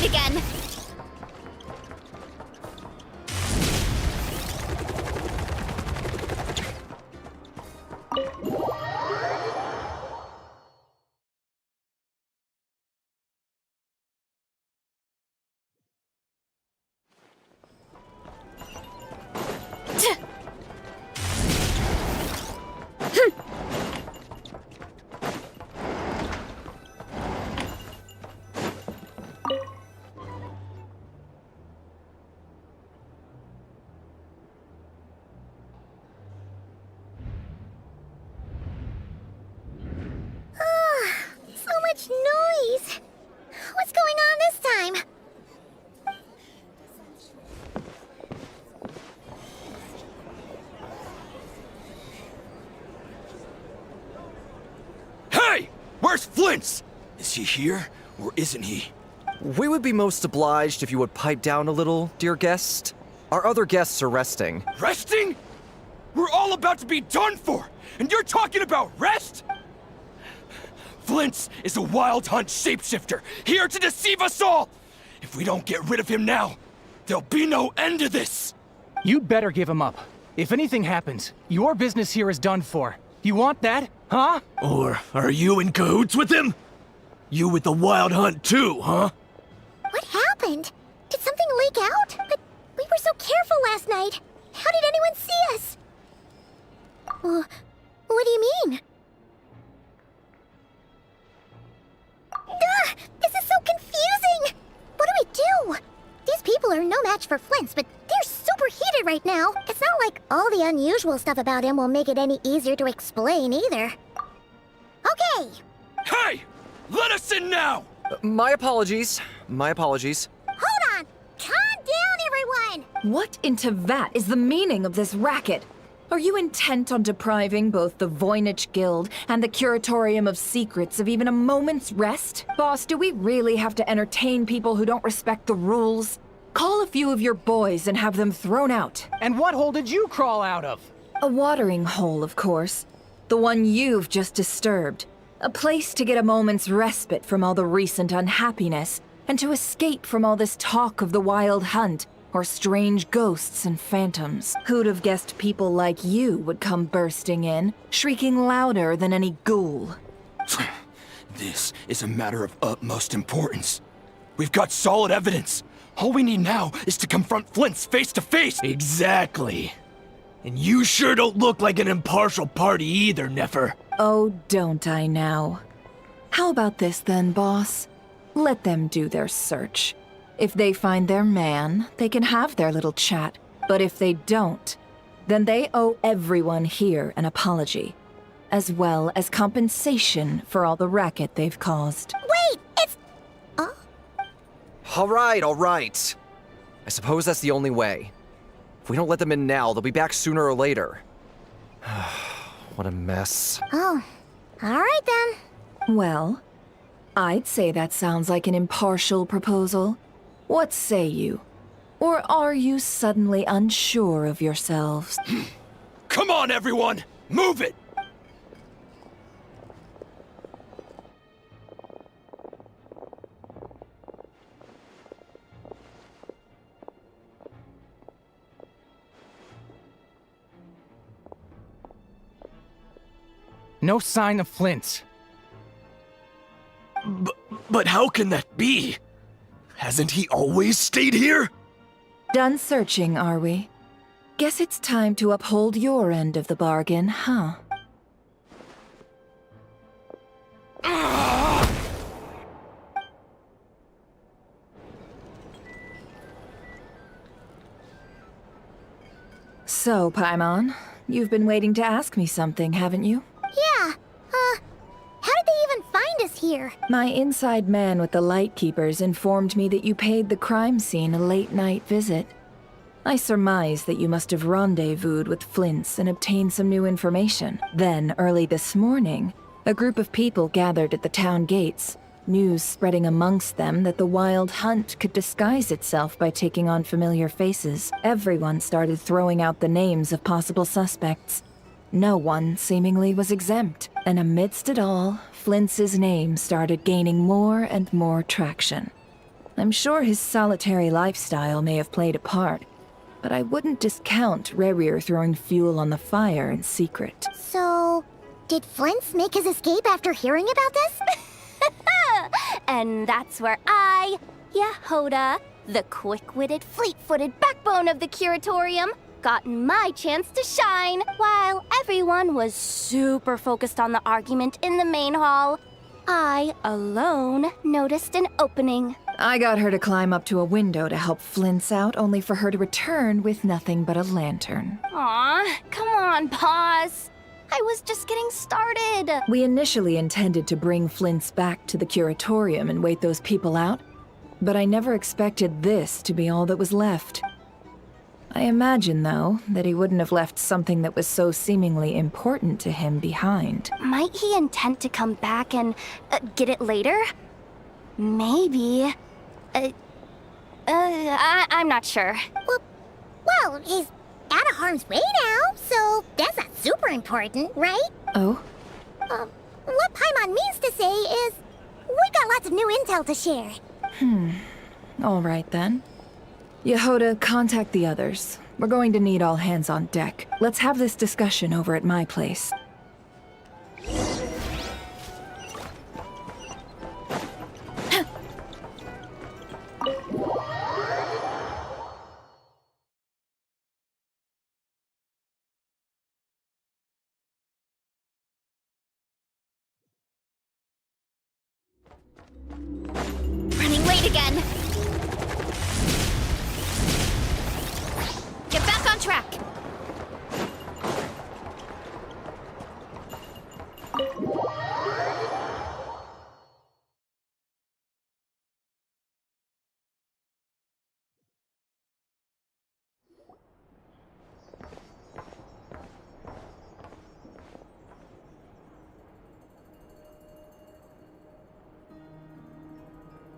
meet again. Noise! What's going on this time? Hey! Where's Flint's? Is he here, or isn't he? We would be most obliged if you would pipe down a little, dear guest. Our other guests are resting. Resting? We're all about to be done for, and you're talking about rest? Flint's is a wild hunt shapeshifter, here to deceive us all! If we don't get rid of him now, there'll be no end to this! You'd better give him up. If anything happens, your business here is done for. You want that, huh? Or are you in cahoots with him? You with the wild hunt too, huh? What happened? Did something leak out? But we were so careful last night. How did anyone see us? What do you mean? This is so confusing! What do we do? These people are no match for Flint's, but they're super heated right now. It's not like all the unusual stuff about him will make it any easier to explain either. Okay! Hey! Let us in now! My apologies. My apologies. Hold on! Calm down, everyone! What in Tevat is the meaning of this racket? Are you intent on depriving both the Voynich Guild and the Curatorium of Secrets of even a moment's rest? Boss, do we really have to entertain people who don't respect the rules? Call a few of your boys and have them thrown out. And what hole did you crawl out of? A watering hole, of course. The one you've just disturbed. A place to get a moment's respite from all the recent unhappiness, and to escape from all this talk of the wild hunt, or strange ghosts and phantoms. Who'd have guessed people like you would come bursting in, shrieking louder than any ghoul? This is a matter of utmost importance. We've got solid evidence. All we need now is to confront Flint's face to face. Exactly. And you sure don't look like an impartial party either, Nefer. Oh, don't I now? How about this then, boss? Let them do their search. If they find their man, they can have their little chat. But if they don't, then they owe everyone here an apology, as well as compensation for all the racket they've caused. Wait, it's... All right. I suppose that's the only way. If we don't let them in now, they'll be back sooner or later. What a mess. Oh, alright then. Well, I'd say that sounds like an impartial proposal. What say you? Or are you suddenly unsure of yourselves? Come on, everyone! Move it! No sign of Flint's. But how can that be? Hasn't he always stayed here? Done searching, are we? Guess it's time to uphold your end of the bargain, huh? So, Paimon, you've been waiting to ask me something, haven't you? Yeah, how did they even find us here? My inside man with the Lightkeepers informed me that you paid the crime scene a late-night visit. I surmise that you must have rendezvoused with Flint's and obtained some new information. Then, early this morning, a group of people gathered at the town gates, news spreading amongst them that the wild hunt could disguise itself by taking on familiar faces. Everyone started throwing out the names of possible suspects. No one seemingly was exempt, and amidst it all, Flint's name started gaining more and more traction. I'm sure his solitary lifestyle may have played a part, but I wouldn't discount Rerir throwing fuel on the fire in secret. So, did Flint's make his escape after hearing about this? And that's where I, Yehoda, the quick-witted, fleet-footed backbone of the Curatorium, got my chance to shine, while everyone was super focused on the argument in the main hall. I, alone, noticed an opening. I got her to climb up to a window to help Flint's out, only for her to return with nothing but a lantern. Aw, come on, boss. I was just getting started. We initially intended to bring Flint's back to the Curatorium and wait those people out, but I never expected this to be all that was left. I imagine, though, that he wouldn't have left something that was so seemingly important to him behind. Might he intend to come back and get it later? Maybe. I'm not sure. Well, he's out of harm's way now, so that's not super important, right? Oh? What Paimon means to say is, we got lots of new intel to share. All right, then. Yehoda, contact the others. We're going to need all hands on deck. Let's have this discussion over at my place. Running late again. Get back on track.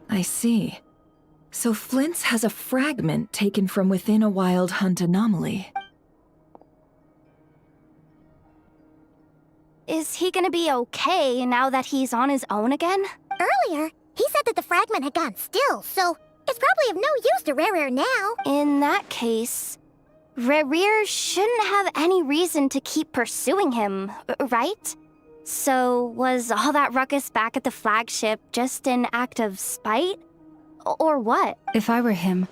I see. So Flint's has a fragment taken from within a wild hunt anomaly. Is he gonna be okay now that he's on his own again? Earlier, he said that the fragment had gone still, so it's probably of no use to Rerir now. In that case, Rerir shouldn't have any reason to keep pursuing him, right? So was all that ruckus back at the flagship just an act of spite? Or what? If I were him,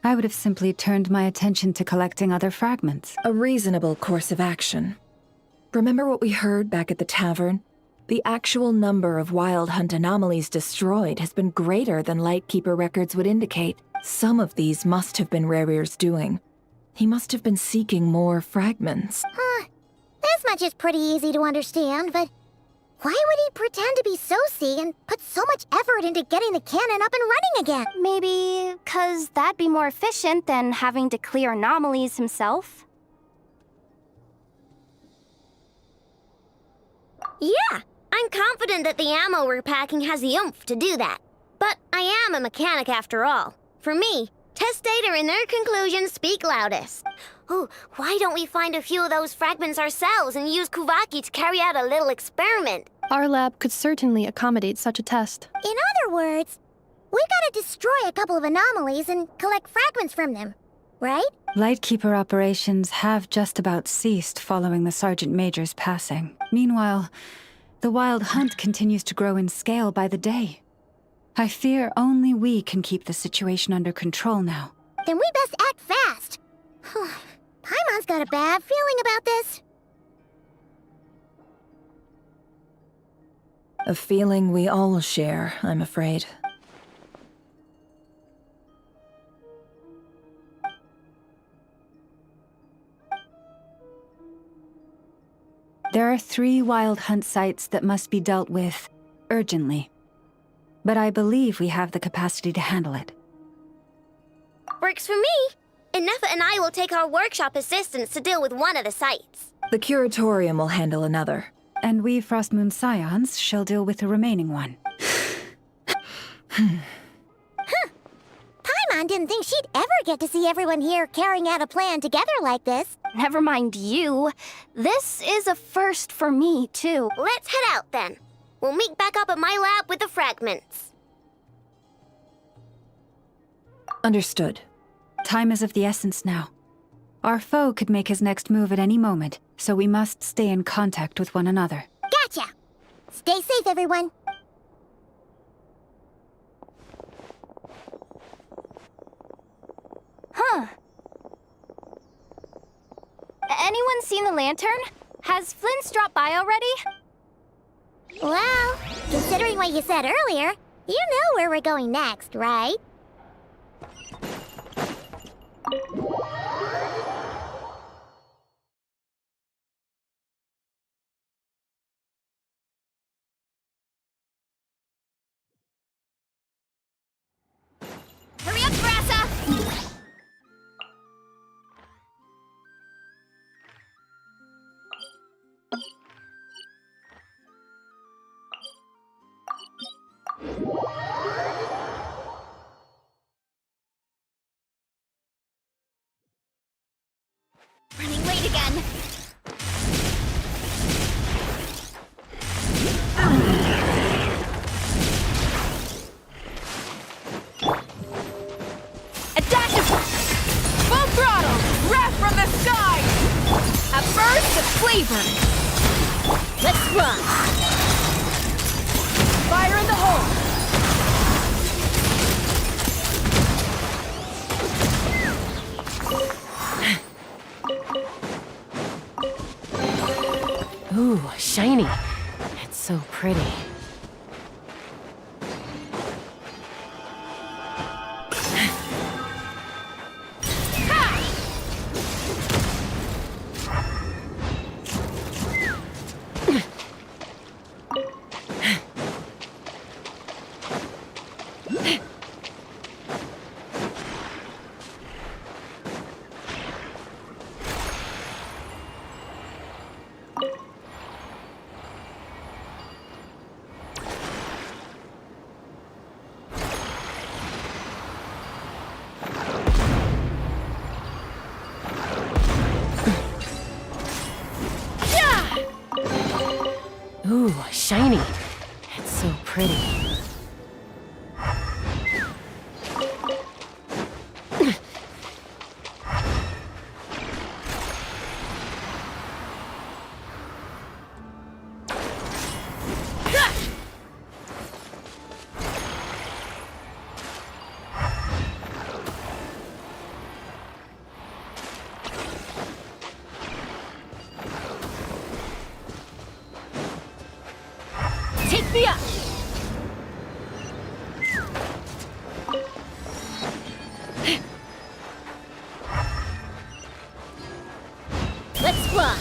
I would have simply turned my attention to collecting other fragments. A reasonable course of action. Remember what we heard back at the tavern? The actual number of wild hunt anomalies destroyed has been greater than Lightkeeper records would indicate. Some of these must have been Rerir's doing. He must have been seeking more fragments. This much is pretty easy to understand, but why would he pretend to be Soci and put so much effort into getting the cannon up and running again? Maybe 'cause that'd be more efficient than having to clear anomalies himself? Yeah, I'm confident that the ammo we're packing has the oomph to do that. But I am a mechanic after all. For me, test data and their conclusions speak loudest. Oh, why don't we find a few of those fragments ourselves and use Kuvaki to carry out a little experiment? Our lab could certainly accommodate such a test. In other words, we gotta destroy a couple of anomalies and collect fragments from them, right? Lightkeeper operations have just about ceased following the Sergeant Major's passing. Meanwhile, the wild hunt continues to grow in scale by the day. I fear only we can keep the situation under control now. Then we best act fast. Paimon's got a bad feeling about this. A feeling we all share, I'm afraid. There are 3 wild hunt sites that must be dealt with urgently. But I believe we have the capacity to handle it. Works for me. And Nefa and I will take our workshop assistants to deal with one of the sites. The Curatorium will handle another. And we Frostmoon Scions shall deal with the remaining one. Paimon didn't think she'd ever get to see everyone here carrying out a plan together like this. Never mind you. This is a first for me, too. Let's head out then. We'll meet back up at my lab with the fragments. Understood. Time is of the essence now. Our foe could make his next move at any moment, so we must stay in contact with one another. Gotcha! Stay safe, everyone. Huh. Anyone seen the lantern? Has Flint's dropped by already? Well, considering what you said earlier, you know where we're going next, right? Hurry up, Brassa! Running late again. Adaptive! Full throttle! Wrath from the sky! A burst of flavor! Let's run! Fire in the hole! Ooh, shiny. It's so pretty. Ooh, shiny. It's so pretty. Take me up! Let's fly!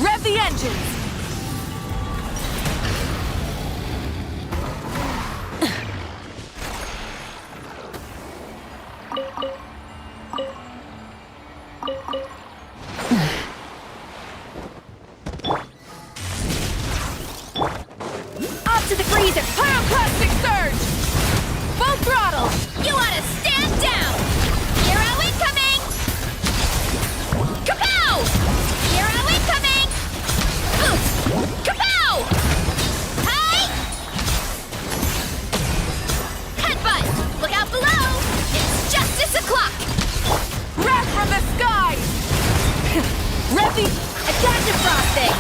Rev the engines! Up to the freezer! Pyroclastic surge! Full throttle! You ought to stand down! Hero incoming! Kapow! Hero incoming! Oof! Kapow! Hey! Headbutt! Look out below! It's justice o'clock! Wrath from the sky! Rev the Adaptive frosting!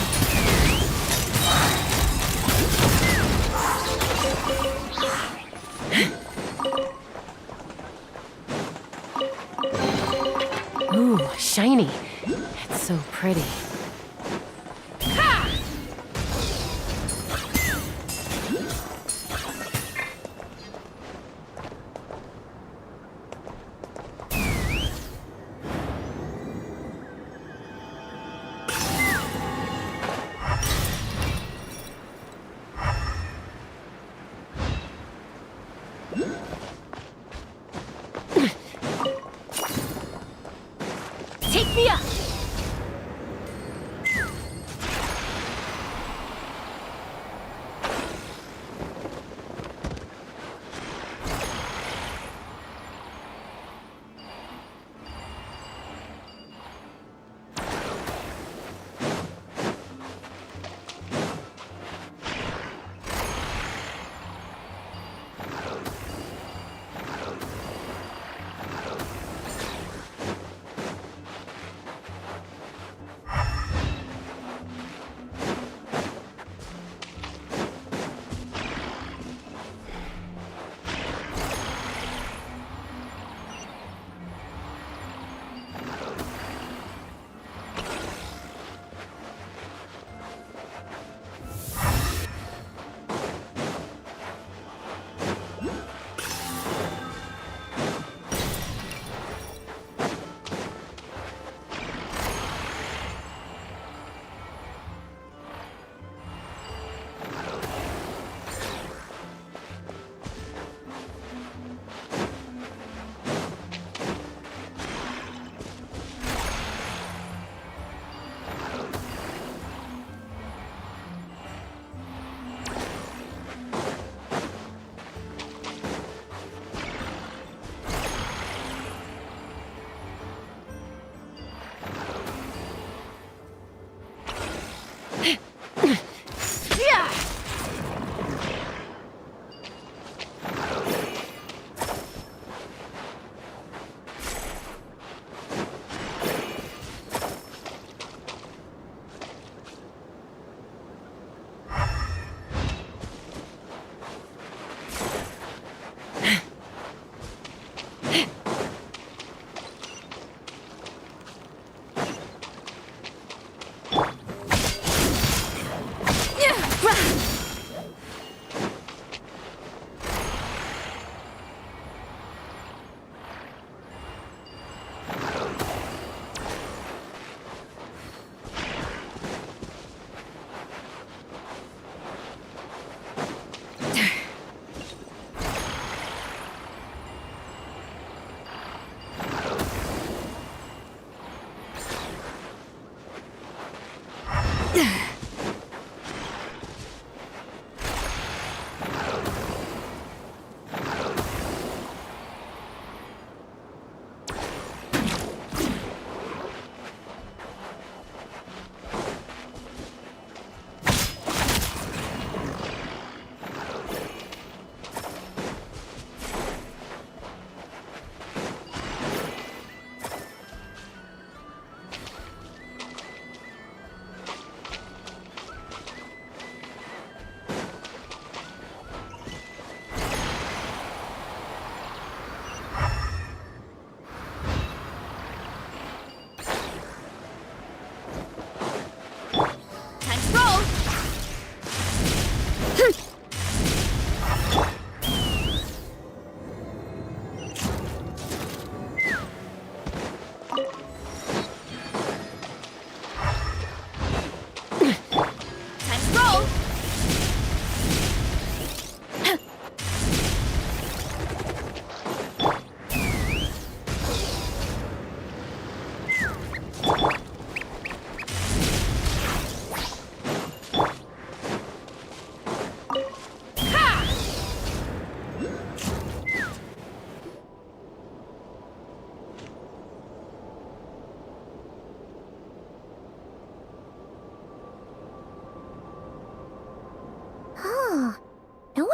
Ooh, shiny. It's so pretty. Take me up!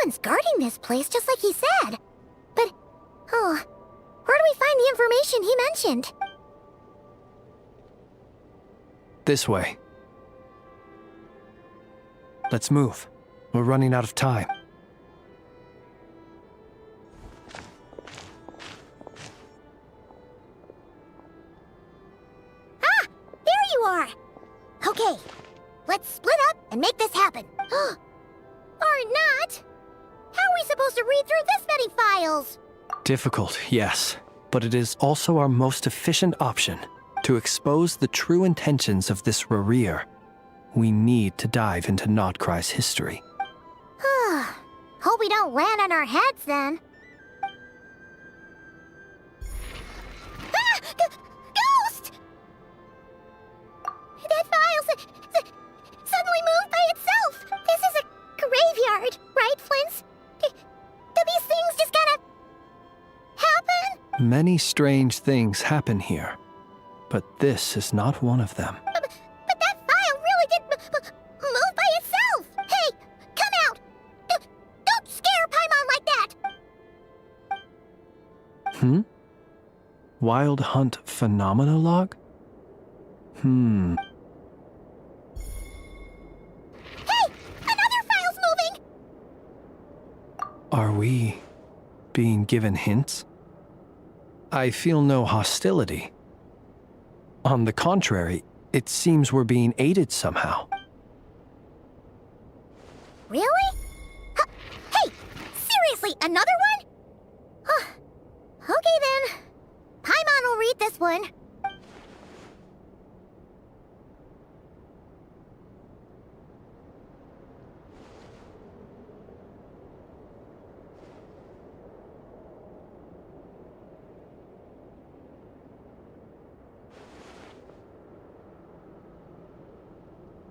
one's guarding this place, just like he said. But, where do we find the information he mentioned? This way. Let's move. We're running out of time. Ah! There you are! Okay, let's split up and make this happen. Or not! How are we supposed to read through this many files? Difficult, yes, but it is also our most efficient option. To expose the true intentions of this Rereer, we need to dive into Not Krai's history. Hope we don't land on our heads then. Ah! Ghost! That file suddenly moved by itself. This is a graveyard, right, Flint? Do these things just kind of happen? Many strange things happen here, but this is not one of them. But that file really did move by itself! Hey, come out! Don't scare Paimon like that! Wild Hunt Phenomenologue? Hey! Another file's moving! Are we being given hints? I feel no hostility. On the contrary, it seems we're being aided somehow. Really? Hey! Seriously, another one? Okay then. Paimon will read this one.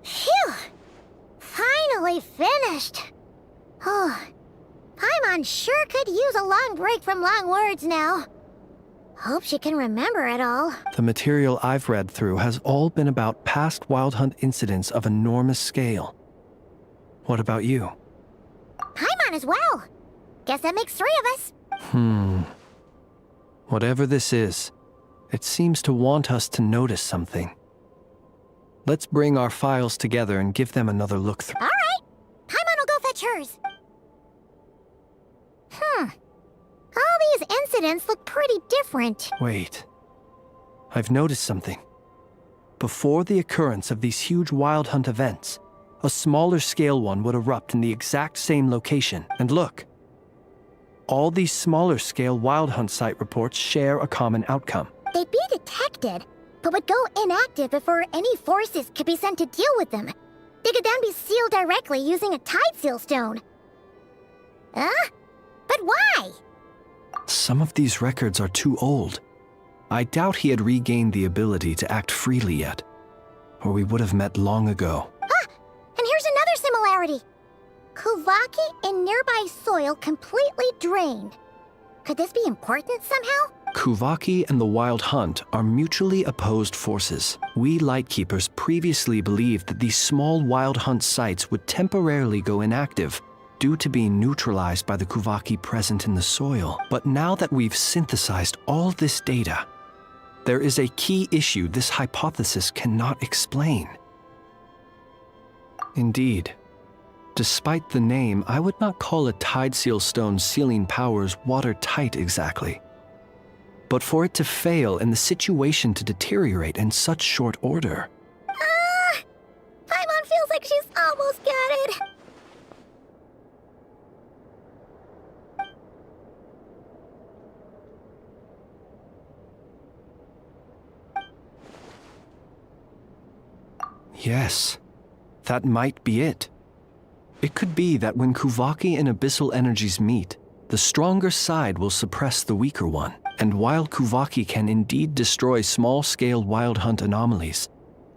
Phew! Finally finished. Oh, Paimon sure could use a long break from long words now. Hope she can remember it all. The material I've read through has all been about past Wild Hunt incidents of enormous scale. What about you? Paimon as well. Guess that makes 3 of us. Whatever this is, it seems to want us to notice something. Let's bring our files together and give them another look through. All right. Paimon will go fetch hers. All these incidents look pretty different. Wait. I've noticed something. Before the occurrence of these huge Wild Hunt events, a smaller scale one would erupt in the exact same location. And look. All these smaller scale Wild Hunt site reports share a common outcome. They'd be detected, but would go inactive before any forces could be sent to deal with them. They could then be sealed directly using a tide seal stone. But why? Some of these records are too old. I doubt he had regained the ability to act freely yet, or we would have met long ago. And here's another similarity. Kuvaki in nearby soil completely drained. Could this be important somehow? Kuvaki and the Wild Hunt are mutually opposed forces. We Lightkeepers previously believed that these small Wild Hunt sites would temporarily go inactive due to being neutralized by the Kuvaki present in the soil. But now that we've synthesized all this data, there is a key issue this hypothesis cannot explain. Indeed, despite the name, I would not call a tide seal stone's sealing powers watertight exactly. But for it to fail and the situation to deteriorate in such short order. Paimon feels like she's almost got it. Yes, that might be it. It could be that when Kuvaki and Abyssal energies meet, the stronger side will suppress the weaker one. And while Kuvaki can indeed destroy small-scale Wild Hunt anomalies,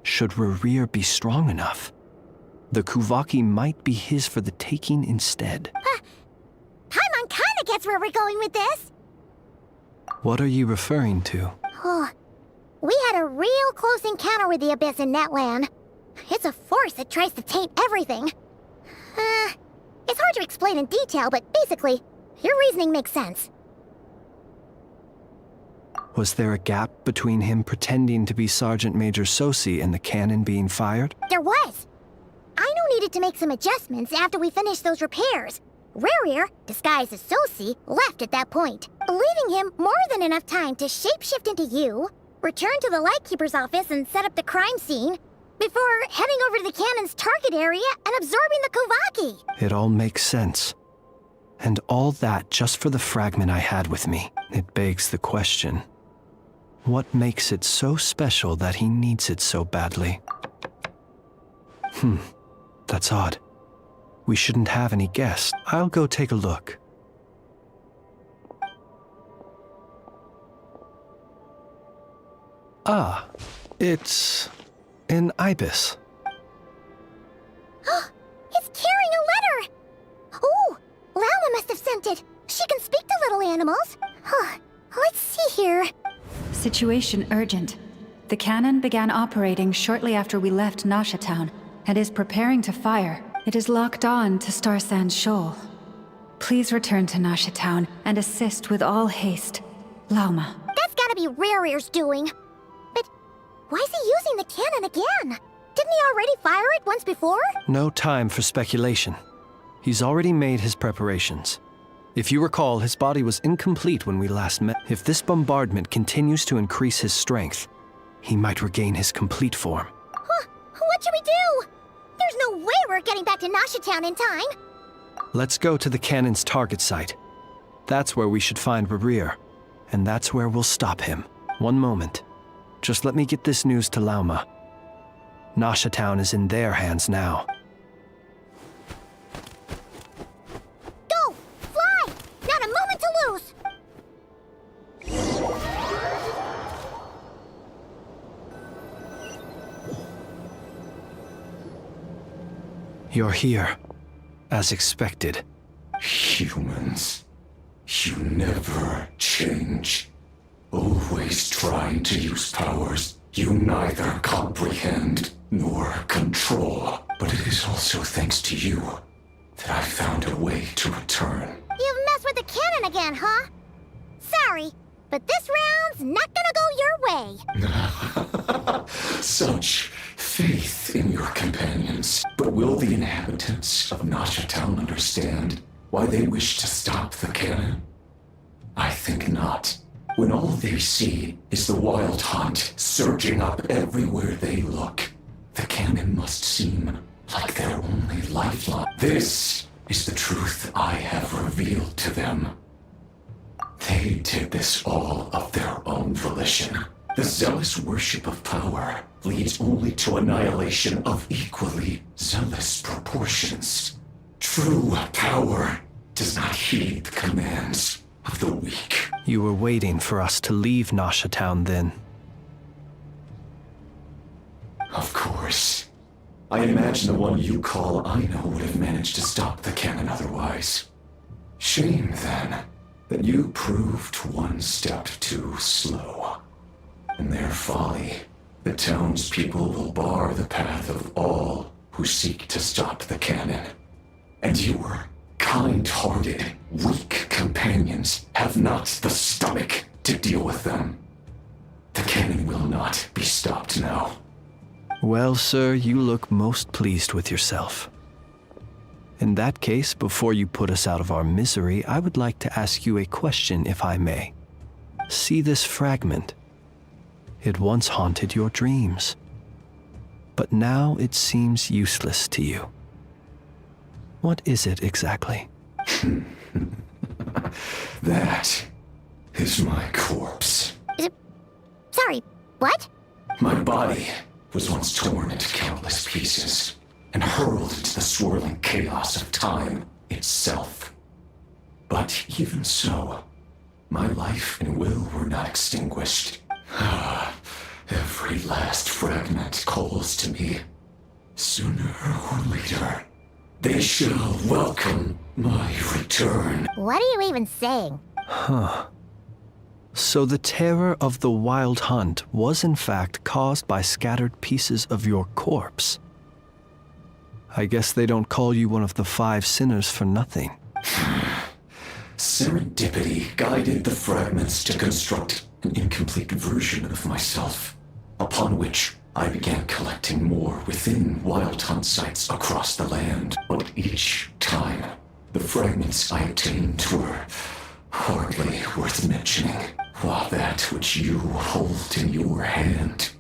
should Rereer be strong enough, the Kuvaki might be his for the taking instead. Paimon kinda gets where we're going with this. What are you referring to? We had a real close encounter with the Abyss in Netland. It's a force that tries to taint everything. It's hard to explain in detail, but basically, your reasoning makes sense. Was there a gap between him pretending to be Sergeant Major Sosi and the cannon being fired? There was. Aino needed to make some adjustments after we finished those repairs. Rerir, disguised as Sosi, left at that point, leaving him more than enough time to shapeshift into you, return to the Lightkeeper's office and set up the crime scene, before heading over to the cannon's target area and absorbing the Kovaki. It all makes sense. And all that just for the fragment I had with me. It begs the question, what makes it so special that he needs it so badly? That's odd. We shouldn't have any guests. I'll go take a look. Ah, it's an ibis. It's carrying a letter! Oh, Lala must have sent it. She can speak to little animals. Let's see here. Situation urgent. The cannon began operating shortly after we left Nasha Town and is preparing to fire. It is locked on to Star Sand Shoal. Please return to Nasha Town and assist with all haste. Lauma. That's gotta be Rerir's doing. But why is he using the cannon again? Didn't he already fire it once before? No time for speculation. He's already made his preparations. If you recall, his body was incomplete when we last met. If this bombardment continues to increase his strength, he might regain his complete form. What should we do? There's no way we're getting back to Nasha Town in time. Let's go to the cannon's target site. That's where we should find Rerir, and that's where we'll stop him. One moment. Just let me get this news to Lauma. Nasha Town is in their hands now. Go! Fly! Not a moment to lose! You're here, as expected. Humans, you never change. Always trying to use powers you neither comprehend nor control. But it is also thanks to you that I found a way to return. You've messed with the cannon again, huh? Sorry, but this round's not gonna go your way. Such faith in your companions. But will the inhabitants of Nasha Town understand why they wish to stop the cannon? I think not. When all they see is the wild hunt surging up everywhere they look, the cannon must seem like their only lifeline. This is the truth I have revealed to them. They did this all of their own volition. The zealous worship of power leads only to annihilation of equally zealous proportions. True power does not heed the commands of the weak. You were waiting for us to leave Nasha Town then. Of course. I imagine the one you call Aino would have managed to stop the cannon otherwise. Shame, then, that you proved one step too slow. In their folly, the townspeople will bar the path of all who seek to stop the cannon. And your kind-hearted, weak companions have not the stomach to deal with them. The cannon will not be stopped now. Well, sir, you look most pleased with yourself. In that case, before you put us out of our misery, I would like to ask you a question, if I may. See this fragment? It once haunted your dreams, but now it seems useless to you. What is it exactly? That is my corpse. Sorry, what? My body was once torn into countless pieces and hurled into the swirling chaos of time itself. But even so, my life and will were not extinguished. Every last fragment calls to me. Sooner or later, they shall welcome my return. What are you even saying? So the terror of the wild hunt was in fact caused by scattered pieces of your corpse. I guess they don't call you one of the 5 sinners for nothing. Serendipity guided the fragments to construct an incomplete version of myself, upon which I began collecting more within Wild Hunt sites across the land. But each time, the fragments I obtained were hardly worth mentioning, while that which you hold in your hand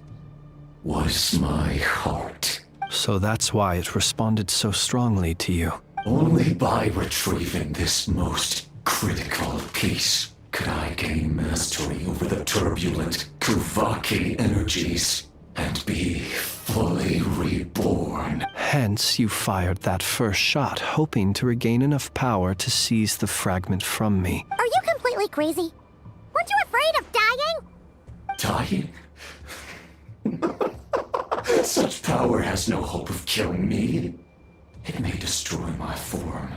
was my heart. So that's why it responded so strongly to you. Only by retrieving this most critical piece could I gain mastery over the turbulent Kuvaki energies and be fully reborn. Hence, you fired that first shot, hoping to regain enough power to seize the fragment from me. Are you completely crazy? Weren't you afraid of dying? Dying? Such power has no hope of killing me. It may destroy my form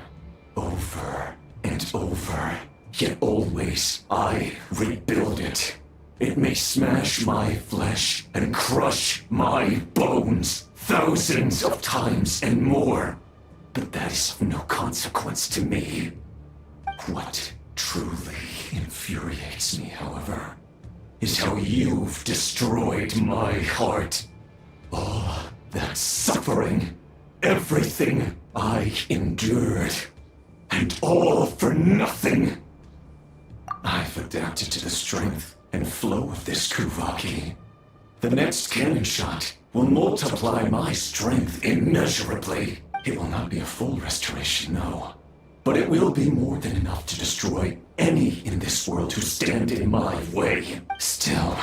over and over, yet always I rebuild it. It may smash my flesh and crush my bones thousands of times and more, but that is of no consequence to me. What truly infuriates me, however, is how you've destroyed my heart. All that suffering, everything I endured, and all for nothing. I've adapted to the strength and flow of this Kuvaki. The next cannon shot will multiply my strength immeasurably. It will not be a full restoration, no. But it will be more than enough to destroy any in this world who stand in my way. Still,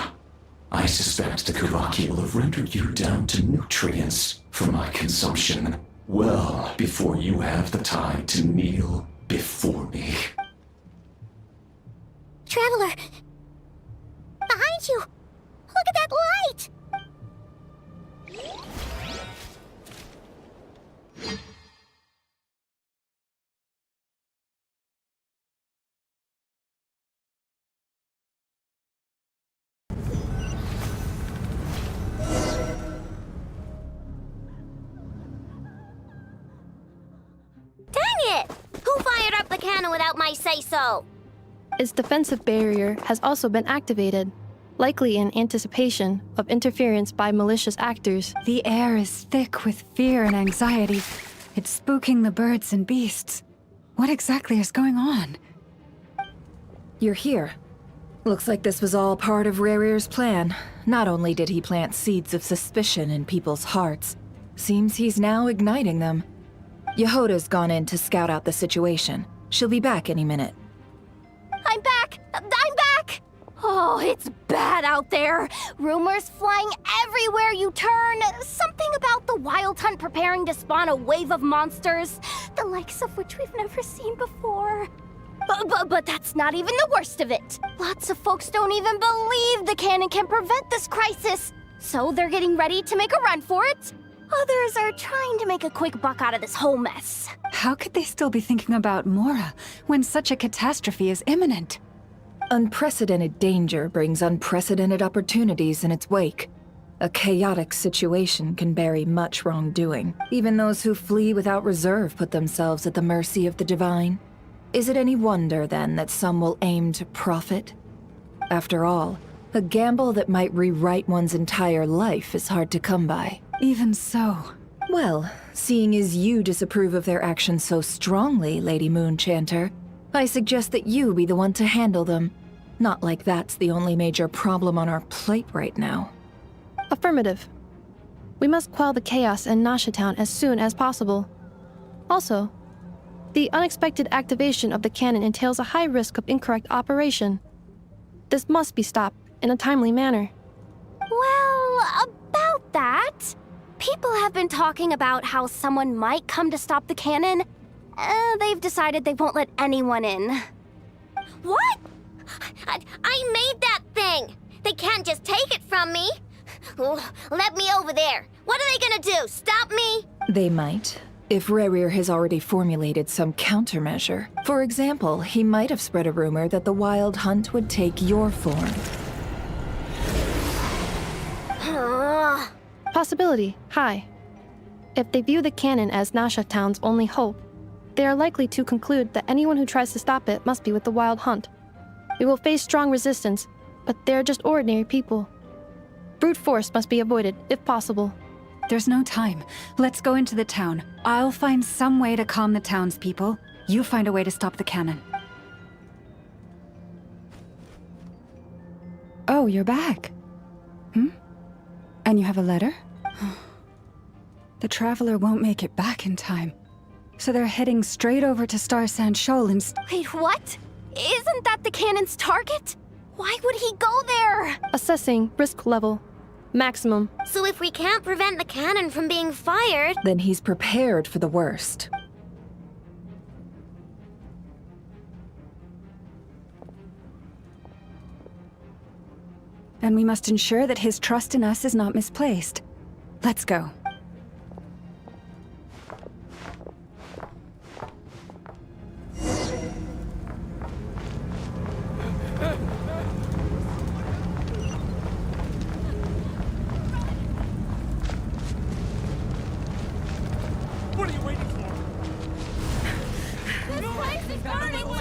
I suspect the Kuvaki will have rendered you down to nutrients for my consumption well before you have the time to kneel before me. Traveler! Behind you! Look at that light! Dang it! Who fired up the cannon without my say-so? Its defensive barrier has also been activated, likely in anticipation of interference by malicious actors. The air is thick with fear and anxiety. It's spooking the birds and beasts. What exactly is going on? You're here. Looks like this was all part of Rarir's plan. Not only did he plant seeds of suspicion in people's hearts, seems he's now igniting them. Yehoda's gone in to scout out the situation. She'll be back any minute. I'm back! I'm back! Oh, it's bad out there. Rumors flying everywhere you turn. Something about the Wild Hunt preparing to spawn a wave of monsters, the likes of which we've never seen before. But that's not even the worst of it. Lots of folks don't even believe the cannon can prevent this crisis. So they're getting ready to make a run for it. Others are trying to make a quick buck out of this whole mess. How could they still be thinking about Mora when such a catastrophe is imminent? Unprecedented danger brings unprecedented opportunities in its wake. A chaotic situation can bury much wrongdoing. Even those who flee without reserve put themselves at the mercy of the divine. Is it any wonder, then, that some will aim to profit? After all, a gamble that might rewrite one's entire life is hard to come by. Even so. Well, seeing as you disapprove of their actions so strongly, Lady Moonchanter, I suggest that you be the one to handle them. Not like that's the only major problem on our plate right now. Affirmative. We must quell the chaos in Nasha Town as soon as possible. Also, the unexpected activation of the cannon entails a high risk of incorrect operation. This must be stopped in a timely manner. Well, about that, people have been talking about how someone might come to stop the cannon. They've decided they won't let anyone in. What? I made that thing! They can't just take it from me! Let me over there! What are they gonna do, stop me? They might, if Rarir has already formulated some countermeasure. For example, he might have spread a rumor that the Wild Hunt would take your form. Possibility, high. If they view the cannon as Nasha Town's only hope, they are likely to conclude that anyone who tries to stop it must be with the Wild Hunt. We will face strong resistance, but they're just ordinary people. Brute force must be avoided, if possible. There's no time. Let's go into the town. I'll find some way to calm the townspeople. You find a way to stop the cannon. Oh, you're back. And you have a letter? The Traveler won't make it back in time. So they're heading straight over to Star Sand Shoal and Wait, what? Isn't that the cannon's target? Why would he go there? Assessing risk level. Maximum. So if we can't prevent the cannon from being fired... Then he's prepared for the worst. And we must ensure that his trust in us is not misplaced. Let's go. What are you waiting for? This place is burning too!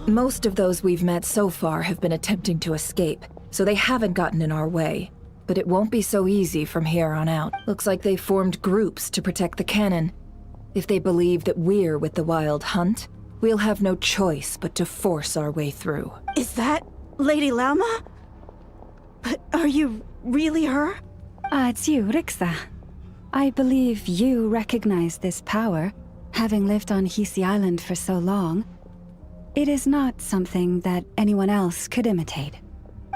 Most of those we've met so far have been attempting to escape, so they haven't gotten in our way. But it won't be so easy from here on out. Looks like they formed groups to protect the cannon. If they believe that we're with the Wild Hunt, we'll have no choice but to force our way through. Is that Lady Lauma? But are you really her? It's you, Rixa. I believe you recognize this power, having lived on Hisi Island for so long. It is not something that anyone else could imitate.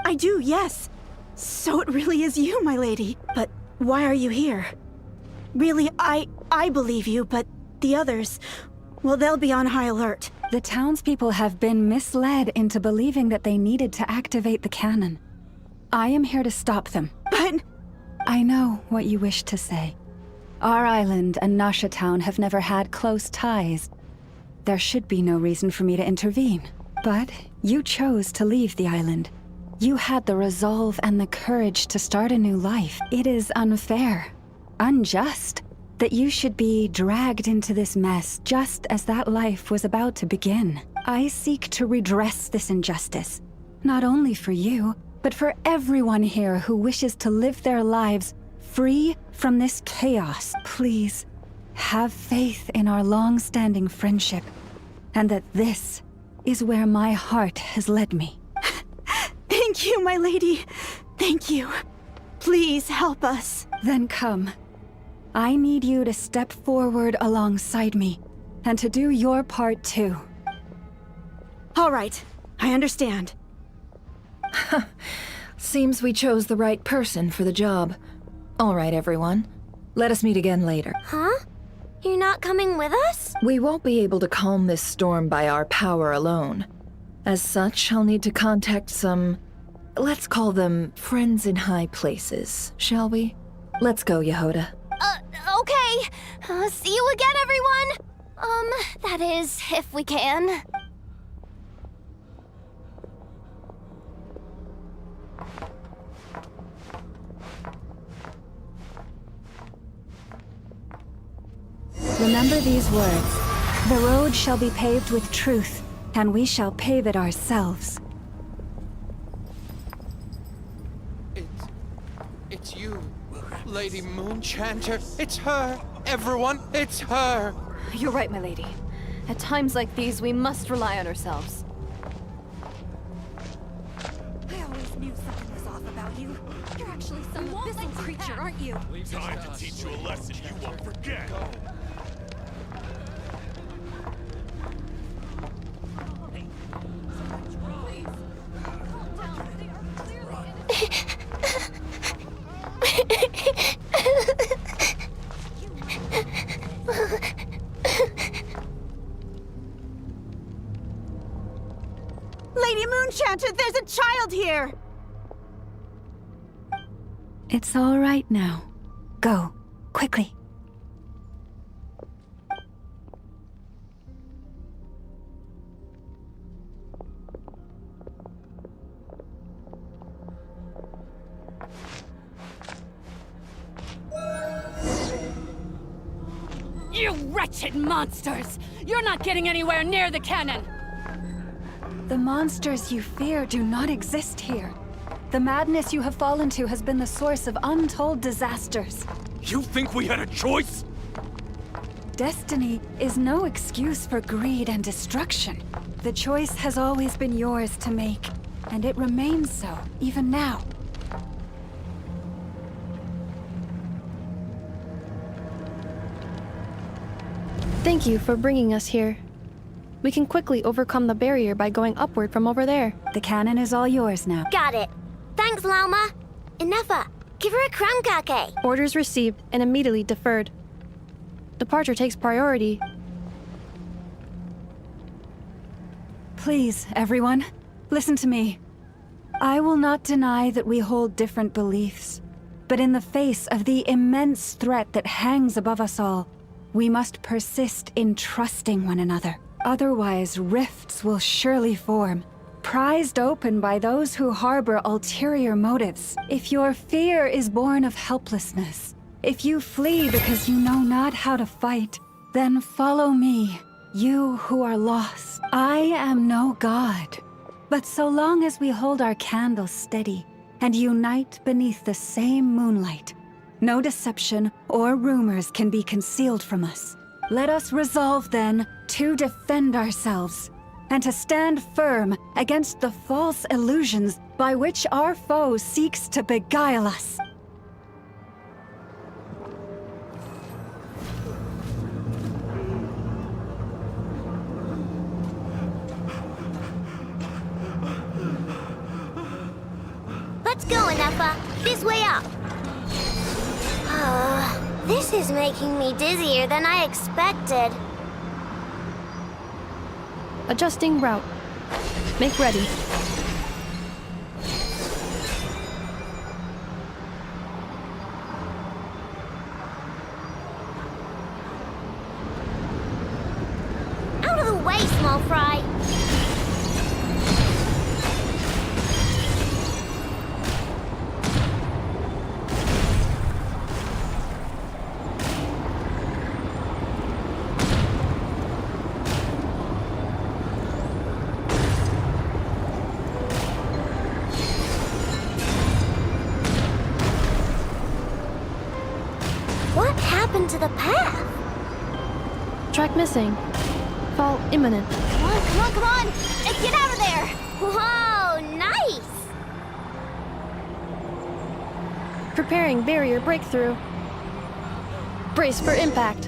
I do, yes. So it really is you, my lady. But why are you here? Really, I believe you, but the others, well, they'll be on high alert. The townspeople have been misled into believing that they needed to activate the cannon. I am here to stop them. But... I know what you wish to say. Our island and Nasha Town have never had close ties. There should be no reason for me to intervene. But you chose to leave the island. You had the resolve and the courage to start a new life. It is unfair, unjust, that you should be dragged into this mess just as that life was about to begin. I seek to redress this injustice, not only for you, but for everyone here who wishes to live their lives free from this chaos. Please, have faith in our long-standing friendship, and that this is where my heart has led me. Thank you, my lady. Thank you. Please help us. Then come. I need you to step forward alongside me, and to do your part too. All right, I understand. Seems we chose the right person for the job. All right, everyone. Let us meet again later. Huh? You're not coming with us? We won't be able to calm this storm by our power alone. As such, I'll need to contact some... let's call them friends in high places, shall we? Let's go, Yehoda. Okay. See you again, everyone! That is, if we can. Remember these words. The road shall be paved with truth, and we shall pave it ourselves. It's you, Lady Moonchanter. It's her! Everyone, it's her! You're right, my lady. At times like these, we must rely on ourselves. I always knew something was off about you. You're actually some abyssal creature, aren't you? Time to teach you a lesson you won't forget. Lady Moonchanter, there's a child here! It's all right now. Go, quickly. You wretched monsters! You're not getting anywhere near the cannon! The monsters you fear do not exist here. The madness you have fallen to has been the source of untold disasters. You think we had a choice? Destiny is no excuse for greed and destruction. The choice has always been yours to make, and it remains so, even now. Thank you for bringing us here. We can quickly overcome the barrier by going upward from over there. The cannon is all yours now. Got it. Thanks, Lauma. Inefa, give her a crown kake. Orders received and immediately deferred. Departure takes priority. Please, everyone, listen to me. I will not deny that we hold different beliefs, but in the face of the immense threat that hangs above us all, we must persist in trusting one another. Otherwise, rifts will surely form, prized open by those who harbor ulterior motives. If your fear is born of helplessness, if you flee because you know not how to fight, then follow me, you who are lost. I am no god, but so long as we hold our candles steady and unite beneath the same moonlight, no deception or rumors can be concealed from us. Let us resolve then to defend ourselves and to stand firm against the false illusions by which our foe seeks to beguile us. Let's go, Inefa. This way up. This is making me dizzier than I expected. Adjusting route. Make ready. Out of the way, small fry. What happened to the path? Track missing. Fall imminent. Come on, come on, come on! Get out of there! Whoa, nice! Preparing barrier breakthrough. Brace for impact.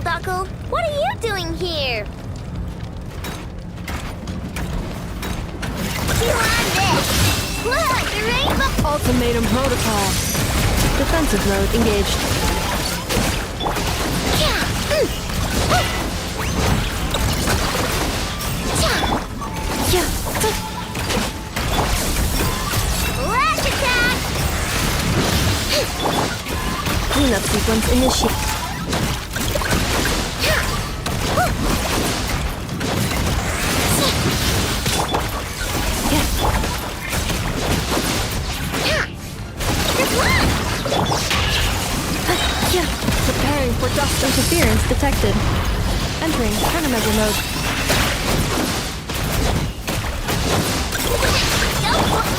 Knuckle, what are you doing here? You on this! Look, the rainbow! Ultimatum protocol. Defensive mode engaged. Lash attack! Cleanup sequence initiated. Preparing for dust interference detected. Entering countermeasure mode.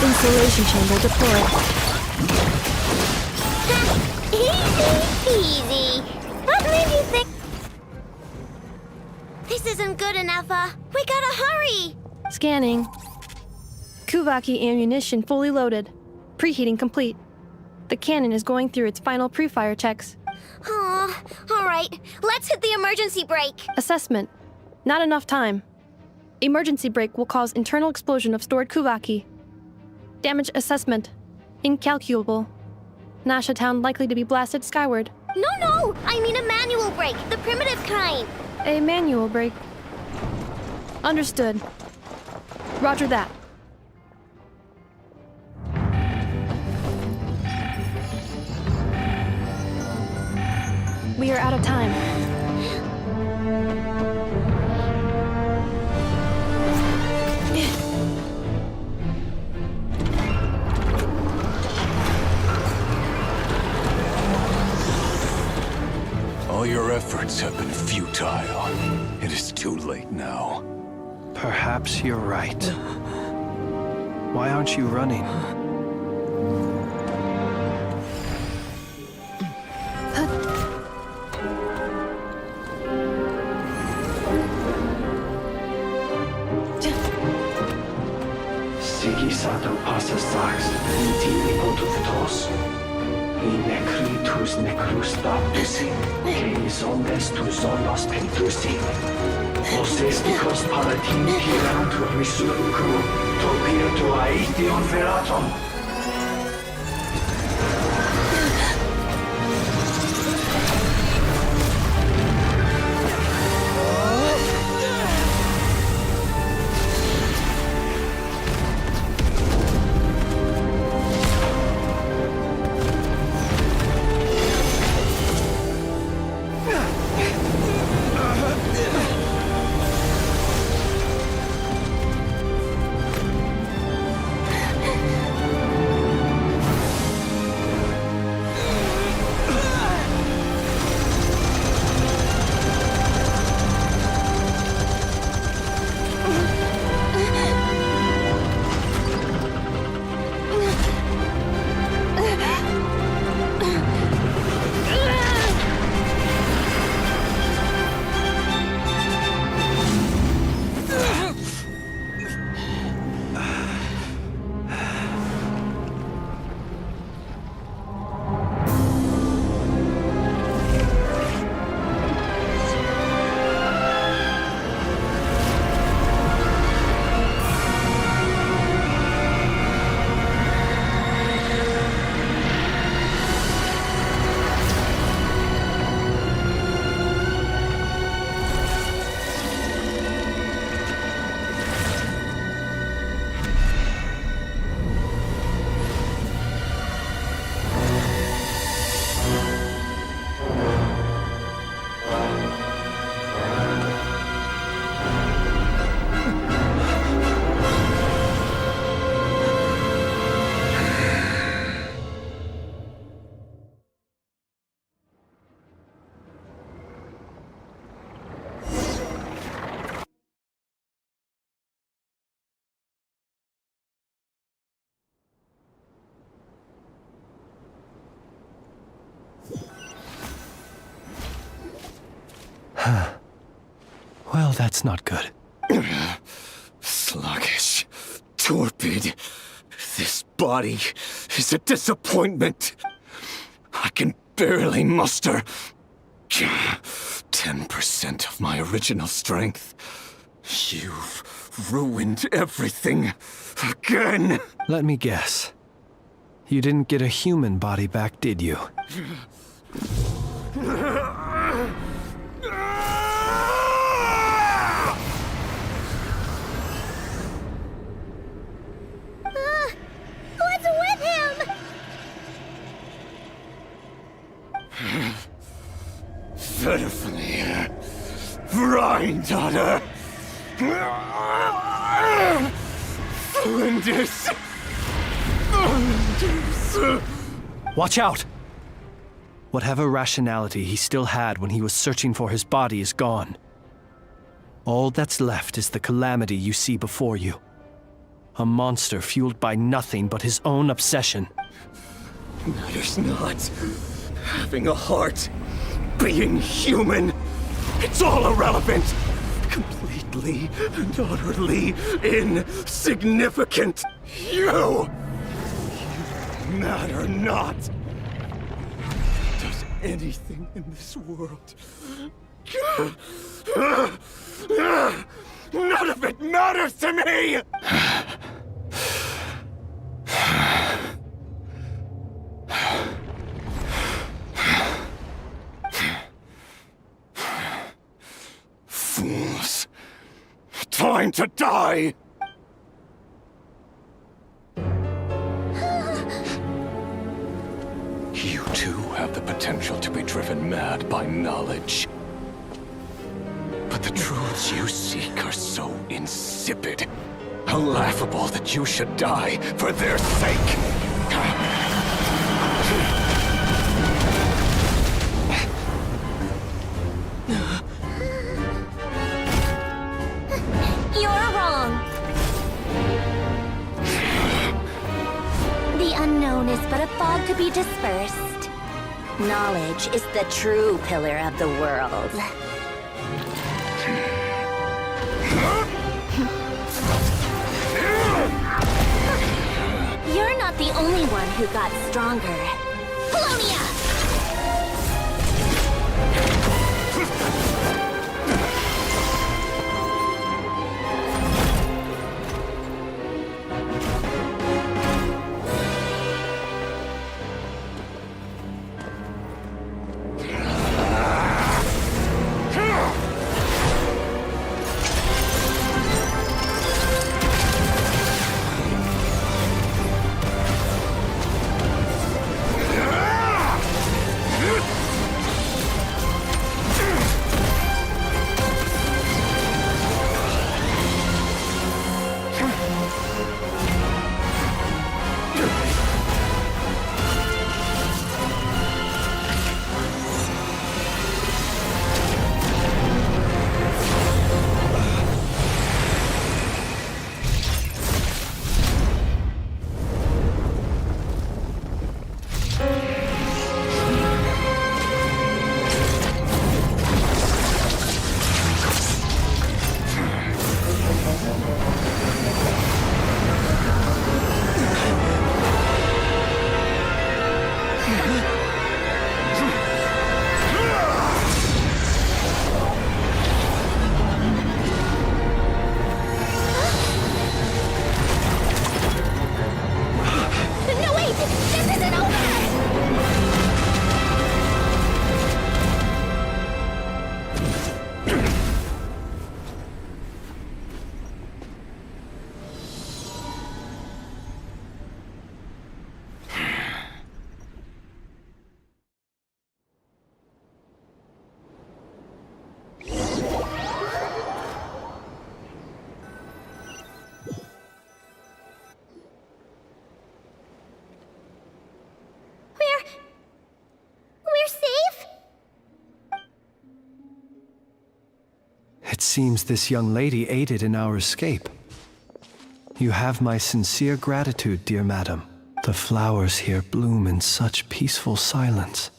Insulation chamber deployed. Easy. What made you think? This isn't good enough, We gotta hurry! Scanning. Kuvaki ammunition fully loaded. Preheating complete. The cannon is going through its final pre-fire checks. Oh, alright. Let's hit the emergency brake. Assessment. Not enough time. Emergency brake will cause internal explosion of stored Kuvaki. Damage assessment. Incalculable. Nasha Town likely to be blasted skyward. No! I mean a manual break, the primitive kind. A manual break. Understood. Roger that. We are out of time. All your efforts have been futile. It is too late now. Perhaps you're right. Why aren't you running? Sigisato passa sax, intimi potutos. In necritus necrus baptisi, que ondes tu zonos pentusi. Osesticos palatin pirantur resurcu, topirtu aetion veratum. Well, that's not good. Sluggish. Torpid. This body is a disappointment. I can barely muster 10% of my original strength. You've ruined everything again. Let me guess. You didn't get a human body back, did you? What's with him? Pitifully, Rhine-daughter. Flinders. Watch out! Whatever rationality he still had when he was searching for his body is gone. All that's left is the calamity you see before you. A monster fueled by nothing but his own obsession. Matters not. Having a heart. Being human. It's all irrelevant. Completely and utterly insignificant. You matter not. Does anything in this world... None of it matters to me! than to die! You too have the potential to be driven mad by knowledge. But the truths you seek are so insipid, how laughable that you should die for their sake. You're wrong. The unknown is but a fog to be dispersed. Knowledge is the true pillar of the world. You're not the only one who got stronger. Polonia! We're safe? It seems this young lady aided in our escape. You have my sincere gratitude, dear madam. The flowers here bloom in such peaceful silence.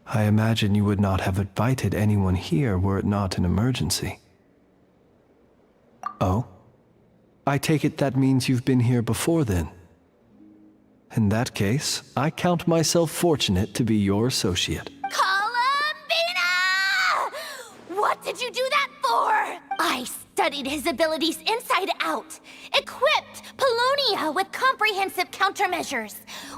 I imagine you would not have invited anyone here were it not an emergency. Oh? I take it that means you've been here before then. In that case, I count myself fortunate to be your associate. Columbina! What did you do that for? I studied his abilities inside out, equipped Polonia with comprehensive countermeasures.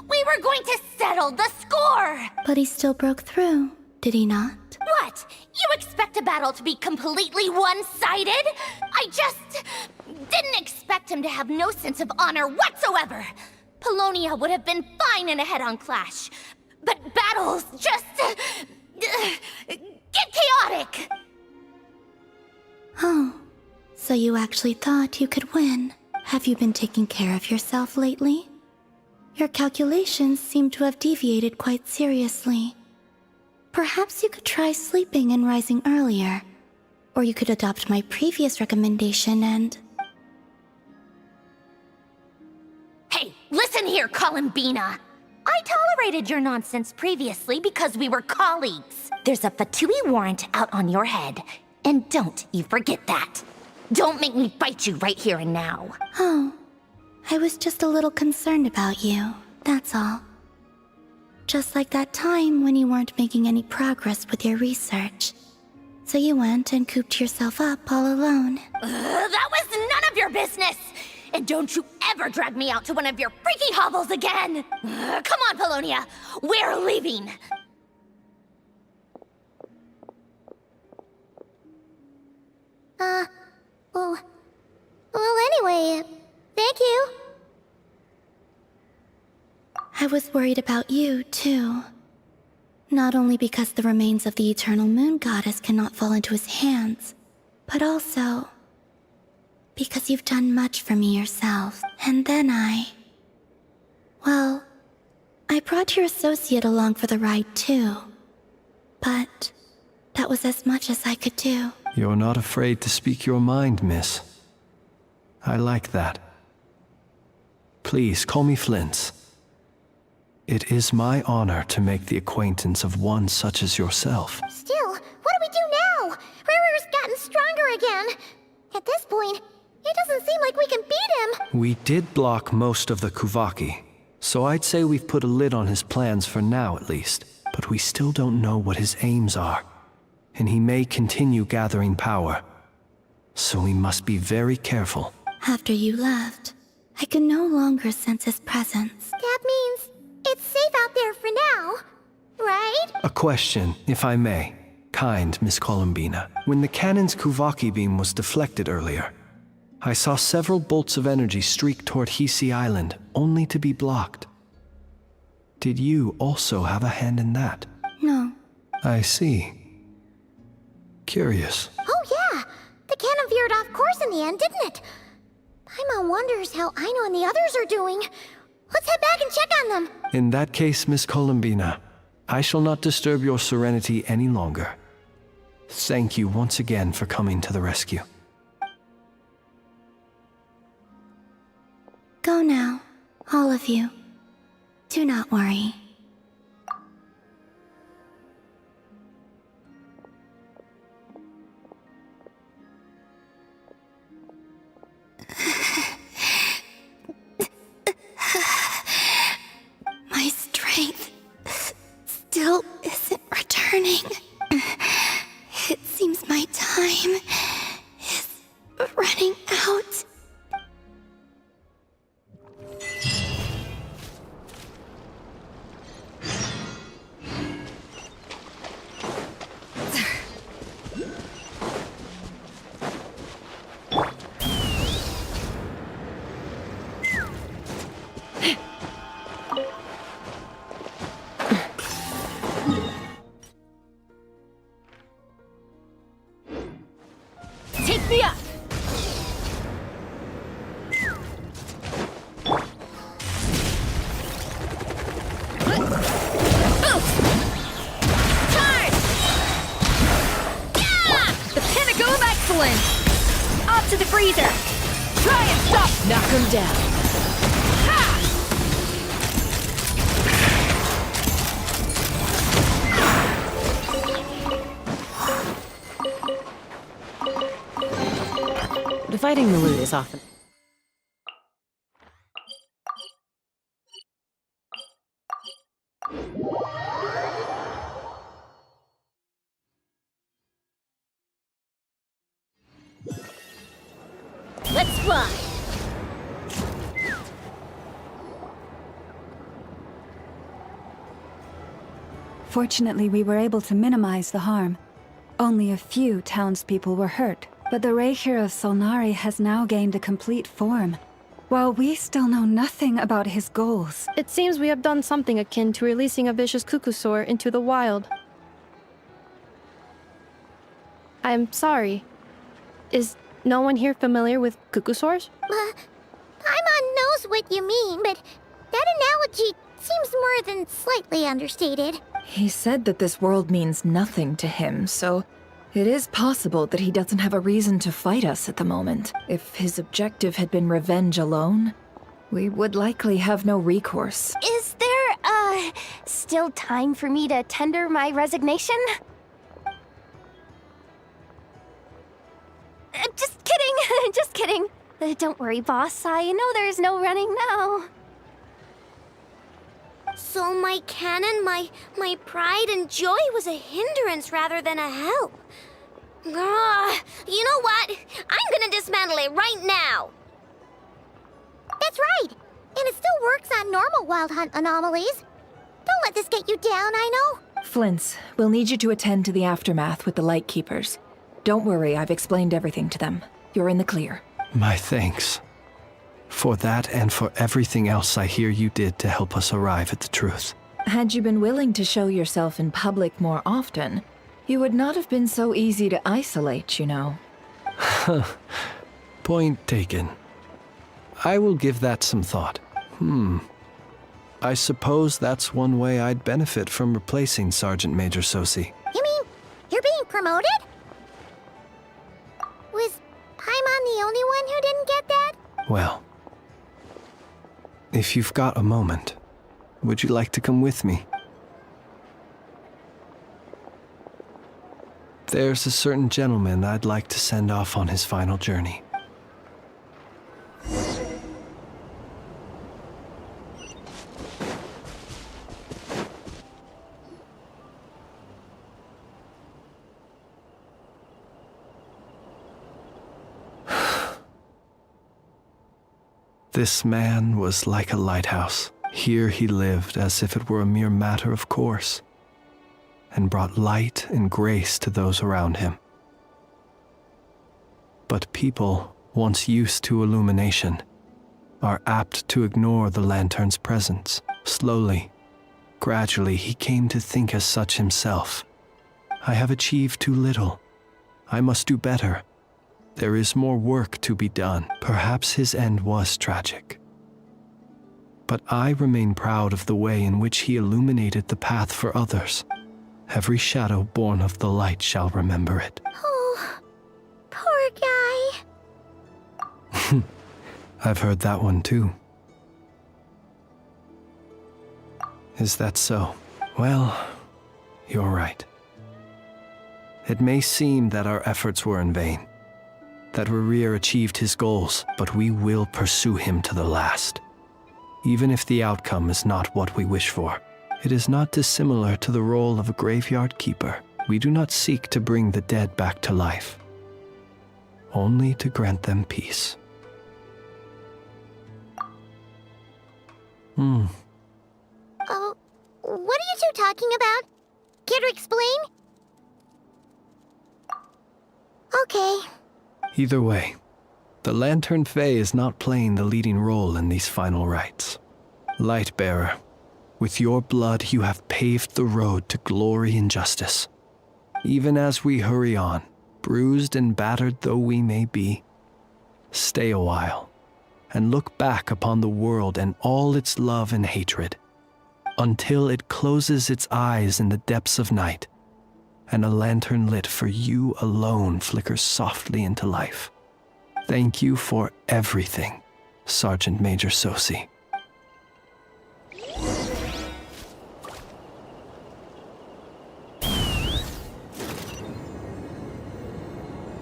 We were going to settle the score! But he still broke through, did he not? What? You expect a battle to be completely one-sided? I just didn't expect him to have no sense of honor whatsoever. Polonia would have been fine in a head-on clash, but battles just get chaotic. Oh, so you actually thought you could win. Have you been taking care of yourself lately? Your calculations seem to have deviated quite seriously. Perhaps you could try sleeping and rising earlier. Or you could adopt my previous recommendation and... Hey, listen here, Columbina. I tolerated your nonsense previously because we were colleagues. There's a Fatui warrant out on your head, and don't you forget that. Don't make me fight you right here and now. Oh, I was just a little concerned about you, that's all. Just like that time when you weren't making any progress with your research. So you went and cooped yourself up all alone. That was none of your business! And don't you ever drag me out to one of your freaky hovels again! Come on, Polonia! We're leaving! Oh, Thank you. I was worried about you, too. Not only because the remains of the Eternal Moon Goddess cannot fall into his hands, but also because you've done much for me yourself. And then well, I brought your associate along for the ride, too. But that was as much as I could do. You're not afraid to speak your mind, miss. I like that. Please call me Flint. It is my honor to make the acquaintance of one such as yourself. Still, what do we do now? River's gotten stronger again. At this point, it doesn't seem like we can beat him. We did block most of the Kuvaki, so I'd say we've put a lid on his plans for now at least. But we still don't know what his aims are, and he may continue gathering power. So we must be very careful. After you left, I could no longer sense his presence. That means it's safe out there for now, right? A question, if I may. Kind Miss Columbina. When the cannon's Kuvaki beam was deflected earlier, I saw several bolts of energy streak toward Hisi Island, only to be blocked. Did you also have a hand in that? No. I see. Curious. Oh yeah! The cannon veered off course in the end, didn't it? Paimon wonders how Aino and the others are doing. Let's head back and check on them. In that case, Miss Columbina, I shall not disturb your serenity any longer. Thank you once again for coming to the rescue. Go now, all of you. Do not worry. My strength still isn't returning. It seems my time is running out. Take me up! Charge! Yeah! The pinnacle of excellence! Off to the freezer! Try and stop! Knock him down. Ha! Dividing the loot is often... Let's fly! Fortunately, we were able to minimize the harm. Only a few townspeople were hurt, but the Reikir of Solnari has now gained a complete form, while we still know nothing about his goals. It seems we have done something akin to releasing a vicious Kukusaur into the wild. I'm sorry. Is no one here familiar with Kukusaurs? Paimon knows what you mean, but that analogy seems more than slightly understated. He said that this world means nothing to him, so it is possible that he doesn't have a reason to fight us at the moment. If his objective had been revenge alone, we would likely have no recourse. Is there, still time for me to tender my resignation? Just kidding, just kidding. Don't worry, boss. I know there's no running now. So my cannon, my pride and joy was a hindrance rather than a help. You know what? I'm gonna dismantle it right now. That's right. And it still works on normal Wild Hunt anomalies. Don't let this get you down, I know. Flint's, we'll need you to attend to the aftermath with the Lightkeepers. Don't worry, I've explained everything to them. You're in the clear. My thanks. For that and for everything else I hear you did to help us arrive at the truth. Had you been willing to show yourself in public more often, you would not have been so easy to isolate, you know. Point taken. I will give that some thought. I suppose that's one way I'd benefit from replacing Sergeant Major Sosi. You mean you're being promoted? Was Paimon the only one who didn't get that? Well, if you've got a moment, would you like to come with me? There's a certain gentleman I'd like to send off on his final journey. This man was like a lighthouse. Here he lived as if it were a mere matter of course, and brought light and grace to those around him. But people, once used to illumination, are apt to ignore the lantern's presence. Slowly, gradually, he came to think as such himself. I have achieved too little. I must do better. There is more work to be done. Perhaps his end was tragic. But I remain proud of the way in which he illuminated the path for others. Every shadow born of the light shall remember it. Oh, poor guy. I've heard that one too. Is that so? Well, you're right. It may seem that our efforts were in vain, that Rerir achieved his goals, but we will pursue him to the last. Even if the outcome is not what we wish for. It is not dissimilar to the role of a graveyard keeper. We do not seek to bring the dead back to life, only to grant them peace. Oh, what are you two talking about? Care to explain? Okay. Either way, the Lantern Fae is not playing the leading role in these final rites. Lightbearer, with your blood you have paved the road to glory and justice. Even as we hurry on, bruised and battered though we may be, stay a while and look back upon the world and all its love and hatred, until it closes its eyes in the depths of night, and a lantern lit for you alone flickers softly into life. Thank you for everything, Sergeant Major Sosi.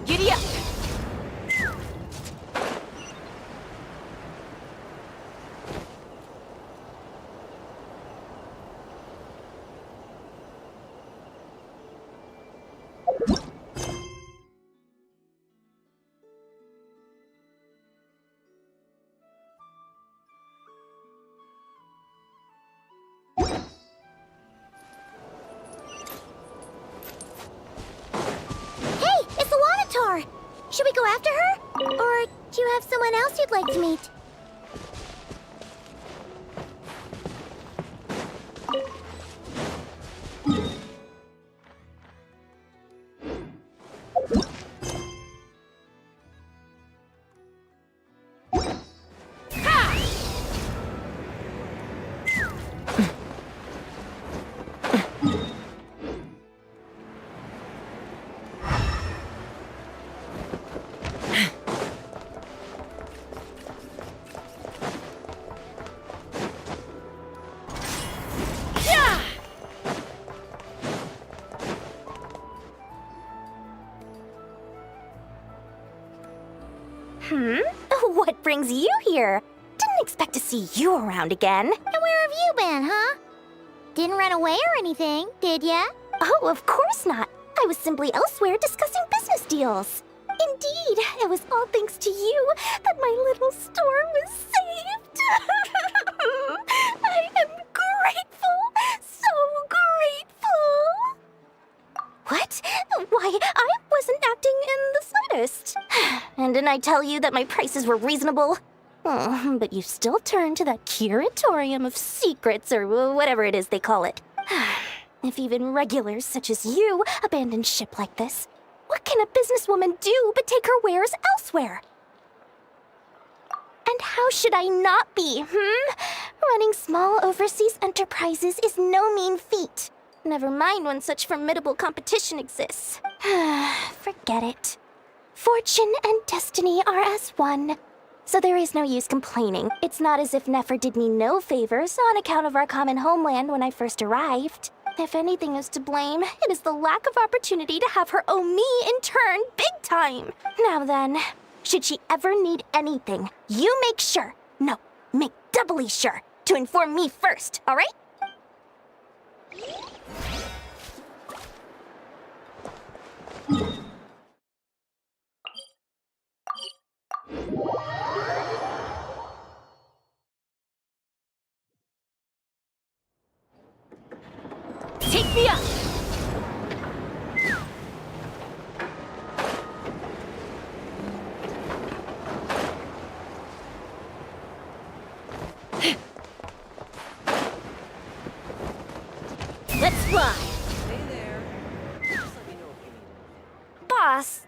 Giddy up! Should we go after her? Or do you have someone else you'd like to meet? What brings you here? Didn't expect to see you around again. And where have you been, huh? Didn't run away or anything, did ya? Oh, of course not. I was simply elsewhere discussing business deals. Indeed, it was all thanks to you that my little store was saved. I am grateful, so grateful. What? Why, I wasn't acting in the slightest. And didn't I tell you that my prices were reasonable? Oh, but you still turn to that Curatorium of Secrets, or whatever it is they call it. If even regulars such as you abandon ship like this, what can a businesswoman do but take her wares elsewhere? And how should I not be, Running small overseas enterprises is no mean feat. Never mind when such formidable competition exists. Forget it. Fortune and destiny are as one. So there is no use complaining. It's not as if Nefer did me no favors on account of our common homeland when I first arrived. If anything is to blame, it is the lack of opportunity to have her owe me in turn big time. Now then, should she ever need anything, you make sure, no, make doubly sure, to inform me first, all right? Take me up! Let's fly! Boss,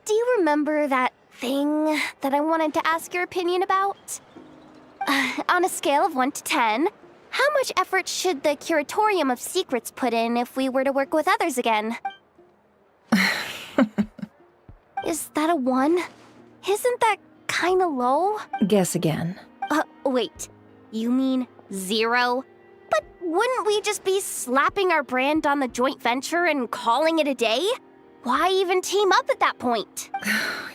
do you remember that thing that I wanted to ask your opinion about? On a scale of 1 to 10, how much effort should the Curatorium of Secrets put in if we were to work with others again? Is that a 1? Isn't that kinda low? Guess again. Wait. You mean 0? But wouldn't we just be slapping our brand on the joint venture and calling it a day? Why even team up at that point?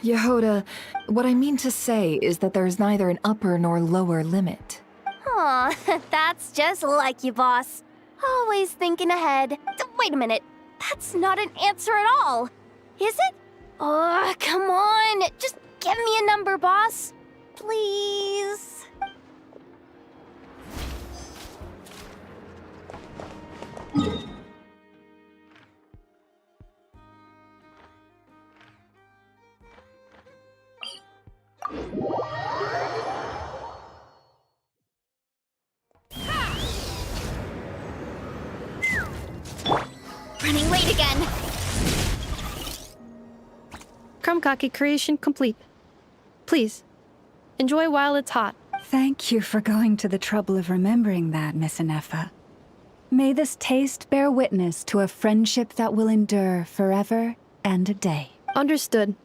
Yehoda, what I mean to say is that there's neither an upper nor lower limit. Aw, that's just like you, boss. Always thinking ahead. Wait a minute. That's not an answer at all. Is it? Oh, come on. Just give me a number, boss. Please. Running late again. Krumkake creation complete. Please, enjoy while it's hot. Thank you for going to the trouble of remembering that, Miss Anefa. May this taste bear witness to a friendship that will endure forever and a day. Understood.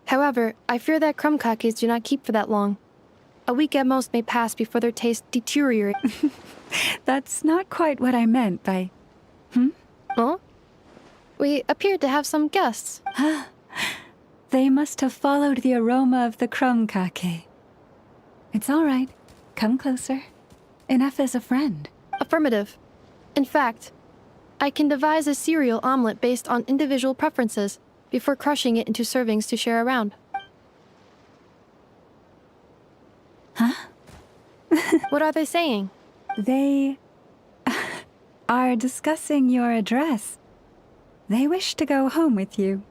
However, I fear that krumkakes do not keep for that long. A week at most may pass before their taste deteriorates. That's not quite what I meant by... Huh? We appeared to have some guests. They must have followed the aroma of the krumkake. It's all right. Come closer. Enough is a friend. Affirmative. In fact, I can devise a cereal omelet based on individual preferences before crushing it into servings to share around. Huh? What are they saying? They are discussing your address. They wish to go home with you.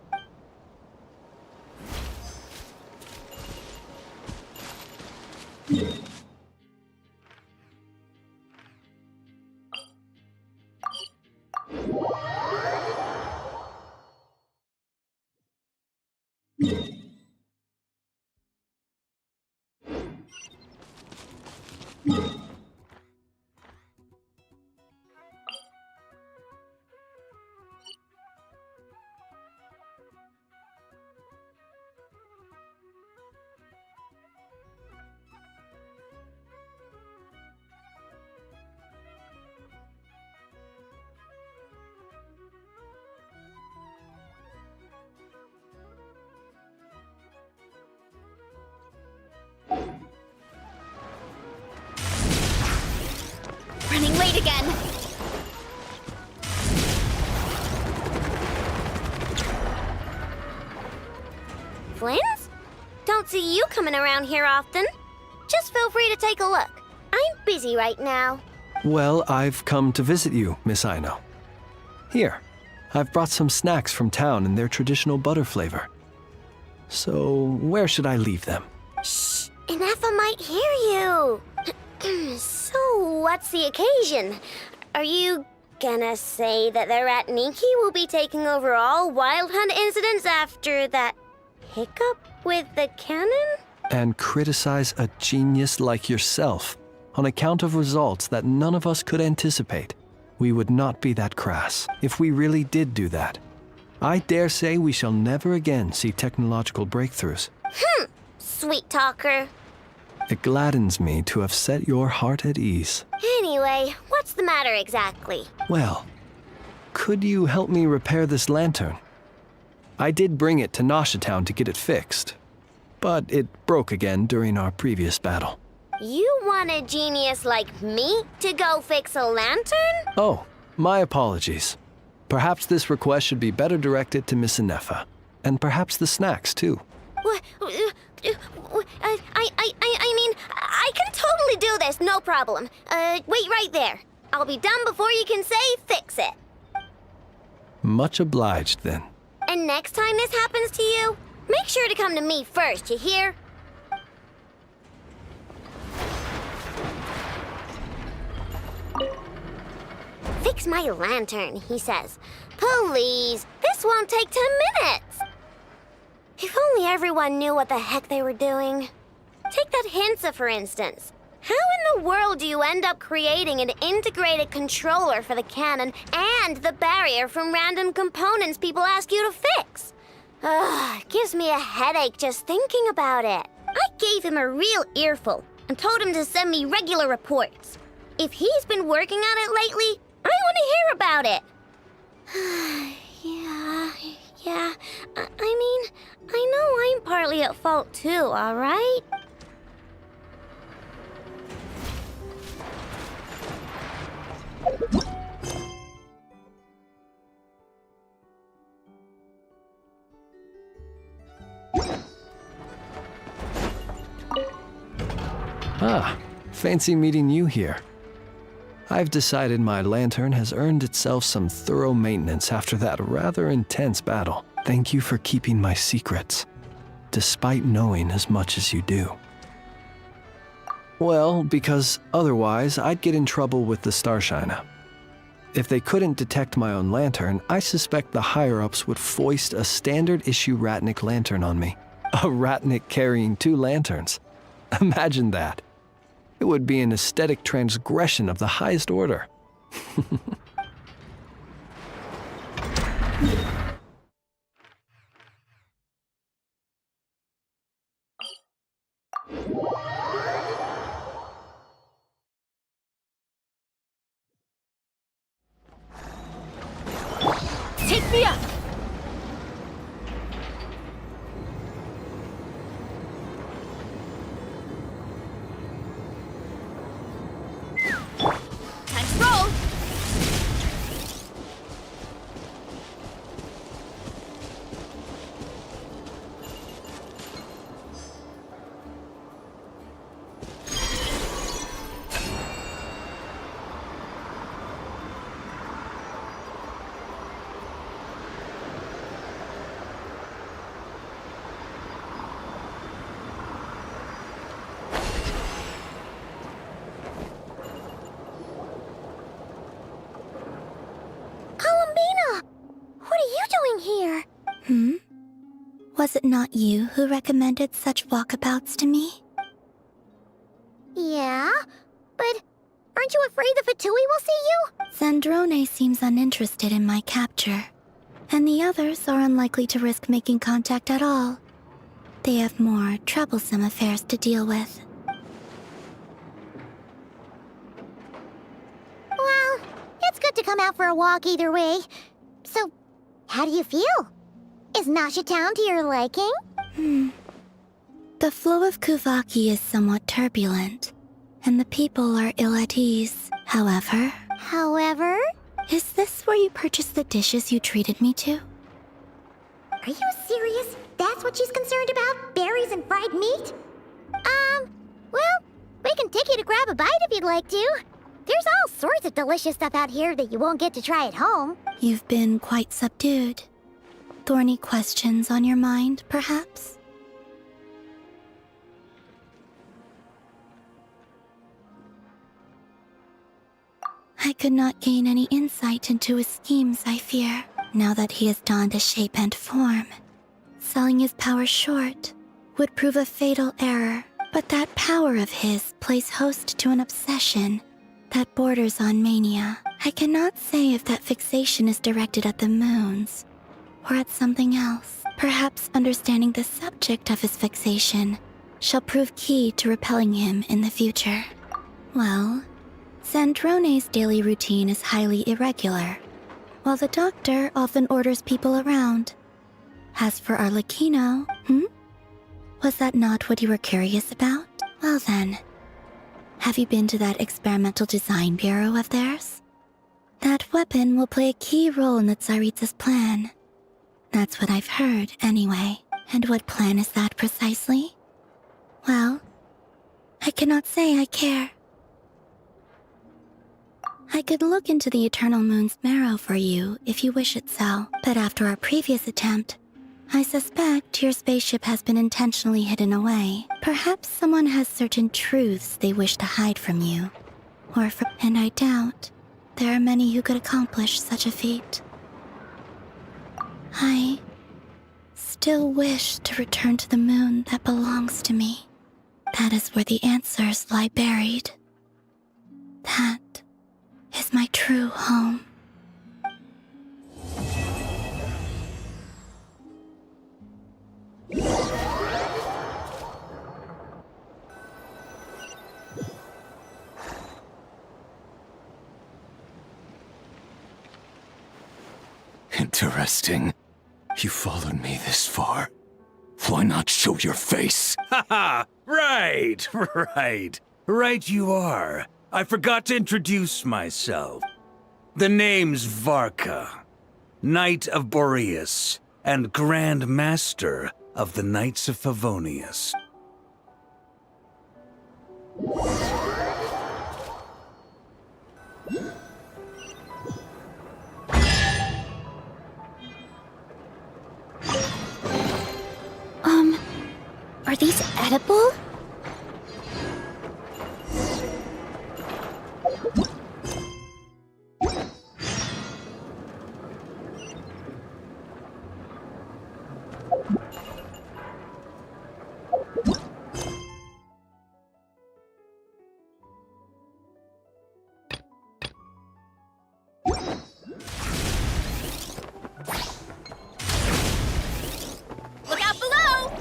Running late again. Friends? Don't see you coming around here often. Just feel free to take a look. I'm busy right now. Well, I've come to visit you, Miss Aino. Here, I've brought some snacks from town in their traditional butter flavor. So, where should I leave them? Shh! Ineffa might hear you. So, what's the occasion? Are you gonna say that the Rat Niki will be taking over all Wild Hunt incidents after that hiccup with the cannon? And criticize a genius like yourself on account of results that none of us could anticipate. We would not be that crass if we really did do that. I dare say we shall never again see technological breakthroughs. Sweet talker. It gladdens me to have set your heart at ease. Anyway, what's the matter exactly? Well, could you help me repair this lantern? I did bring it to Nashatown to get it fixed, but it broke again during our previous battle. You want a genius like me to go fix a lantern? Oh, my apologies. Perhaps this request should be better directed to Miss Ineffa, and perhaps the snacks too. I mean, I can totally do this, no problem. Wait right there. I'll be done before you can say fix it. Much obliged then. And next time this happens to you, make sure to come to me first, you hear? Fix my lantern, he says. Please, this won't take 10 minutes. If only everyone knew what the heck they were doing. Take that Hinsa, for instance. How in the world do you end up creating an integrated controller for the cannon and the barrier from random components people ask you to fix? Ugh, gives me a headache just thinking about it. I gave him a real earful and told him to send me regular reports. If he's been working on it lately, I want to hear about it. Yeah, I mean, I know I'm partly at fault too, alright? Ah, fancy meeting you here. I've decided my lantern has earned itself some thorough maintenance after that rather intense battle. Thank you for keeping my secrets, despite knowing as much as you do. Well, because otherwise I'd get in trouble with the Starshiner. If they couldn't detect my own lantern, I suspect the higher-ups would foist a standard-issue Ratnik lantern on me. A Ratnik carrying 2 lanterns. Imagine that. It would be an aesthetic transgression of the highest order. Take me up! Time to roll! Here. Was it not you who recommended such walkabouts to me? Yeah, but aren't you afraid the Fatui will see you? Zandrone seems uninterested in my capture, and the others are unlikely to risk making contact at all. They have more troublesome affairs to deal with. Well, it's good to come out for a walk either way. So, how do you feel? Is Nashatown to your liking? The flow of Kuvaki is somewhat turbulent, and the people are ill at ease. However? Is this where you purchased the dishes you treated me to? Are you serious? That's what she's concerned about? Berries and fried meat? Well, we can take you to grab a bite if you'd like to. There's all sorts of delicious stuff out here that you won't get to try at home. You've been quite subdued. Thorny questions on your mind, perhaps? I could not gain any insight into his schemes, I fear, now that he has donned a shape and form. Selling his power short would prove a fatal error, but that power of his plays host to an obsession that borders on mania. I cannot say if that fixation is directed at the moons or at something else. Perhaps understanding the subject of his fixation shall prove key to repelling him in the future. Well, Zandrone's daily routine is highly irregular, while the doctor often orders people around. As for Arlecchino, was that not what you were curious about? Well then, have you been to that experimental design bureau of theirs? That weapon will play a key role in the Tsaritsa's plan. That's what I've heard, anyway. And what plan is that precisely? Well, I cannot say I care. I could look into the Eternal Moon's marrow for you if you wish it so, but after our previous attempt, I suspect your spaceship has been intentionally hidden away. Perhaps someone has certain truths they wish to hide from you. And I doubt there are many who could accomplish such a feat. I still wish to return to the moon that belongs to me. That is where the answers lie buried. That is my true home. Interesting. You followed me this far. Why not show your face? Haha! Right, right. Right you are. I forgot to introduce myself. The name's Varka, Knight of Boreas, and Grand Master of the Knights of Favonius. Are these edible? Look out below!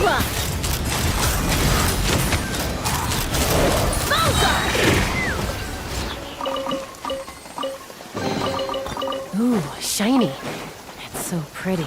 Magma! Ooh, shiny. It's so pretty.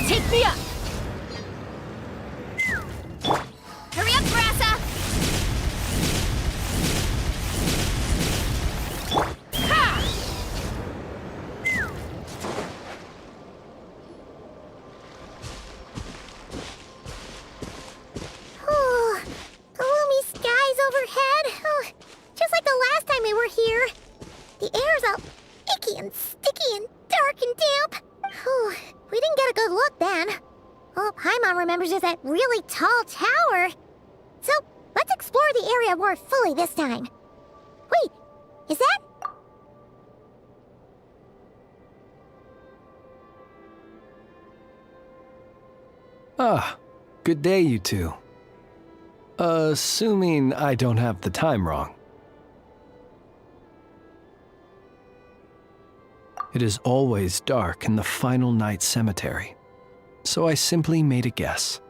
Take me up! Hurry up, Brassa! Ha! Oh, gloomy skies overhead. Oh, just like the last time we were here. The air's all icky and sticky and dark and damp. Oh, we didn't get a good look then. Oh, Paimon remembers there's that really tall tower. So, let's explore the area more fully this time. Wait, is that... Ah, good day, you two. Assuming I don't have the time wrong. It is always dark in the final night cemetery, so I simply made a guess,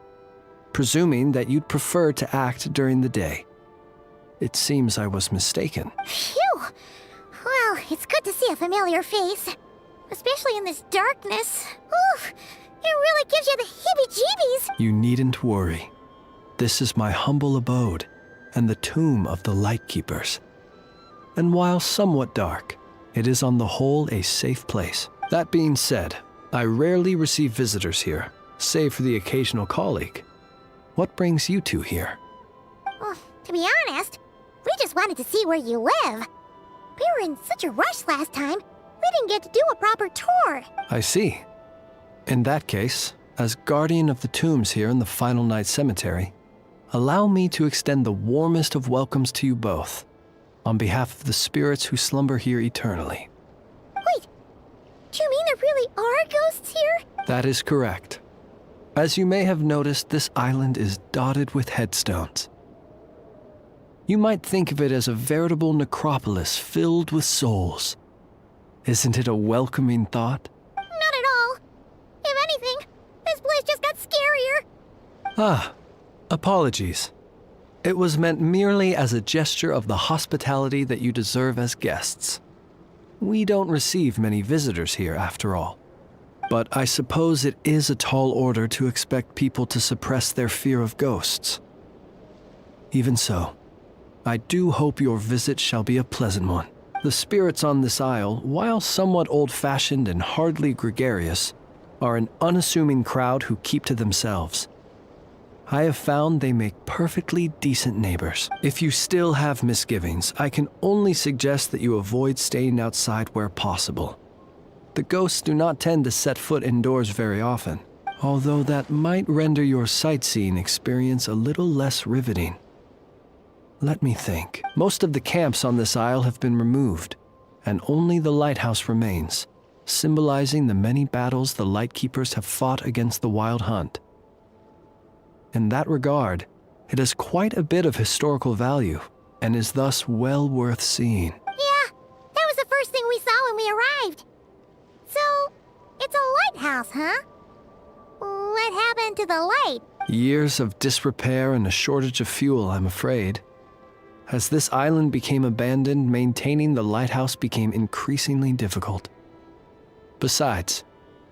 presuming that you'd prefer to act during the day. It seems I was mistaken. Phew! Well, it's good to see a familiar face. Especially in this darkness. Oof! It really gives you the heebie-jeebies! You needn't worry. This is my humble abode and the tomb of the Lightkeepers. And while somewhat dark, it is on the whole a safe place. That being said, I rarely receive visitors here, save for the occasional colleague. What brings you two here? Well, to be honest, we just wanted to see where you live. We were in such a rush last time, we didn't get to do a proper tour. I see. In that case, as guardian of the tombs here in the Final Night Cemetery, allow me to extend the warmest of welcomes to you both, on behalf of the spirits who slumber here eternally. Wait, do you mean there really are ghosts here? That is correct. As you may have noticed, this island is dotted with headstones. You might think of it as a veritable necropolis filled with souls. Isn't it a welcoming thought? Not at all. If anything, this place just got scarier. Ah, apologies. It was meant merely as a gesture of the hospitality that you deserve as guests. We don't receive many visitors here, after all. But I suppose it is a tall order to expect people to suppress their fear of ghosts. Even so, I do hope your visit shall be a pleasant one. The spirits on this isle, while somewhat old-fashioned and hardly gregarious, are an unassuming crowd who keep to themselves. I have found they make perfectly decent neighbors. If you still have misgivings, I can only suggest that you avoid staying outside where possible. The ghosts do not tend to set foot indoors very often, although that might render your sightseeing experience a little less riveting. Let me think. Most of the camps on this isle have been removed, and only the lighthouse remains, symbolizing the many battles the Lightkeepers have fought against the Wild Hunt. In that regard, it has quite a bit of historical value, and is thus well worth seeing. Yeah, that was the first thing we saw when we arrived. So, it's a lighthouse, huh? What happened to the light? Years of disrepair and a shortage of fuel, I'm afraid. As this island became abandoned, maintaining the lighthouse became increasingly difficult. Besides,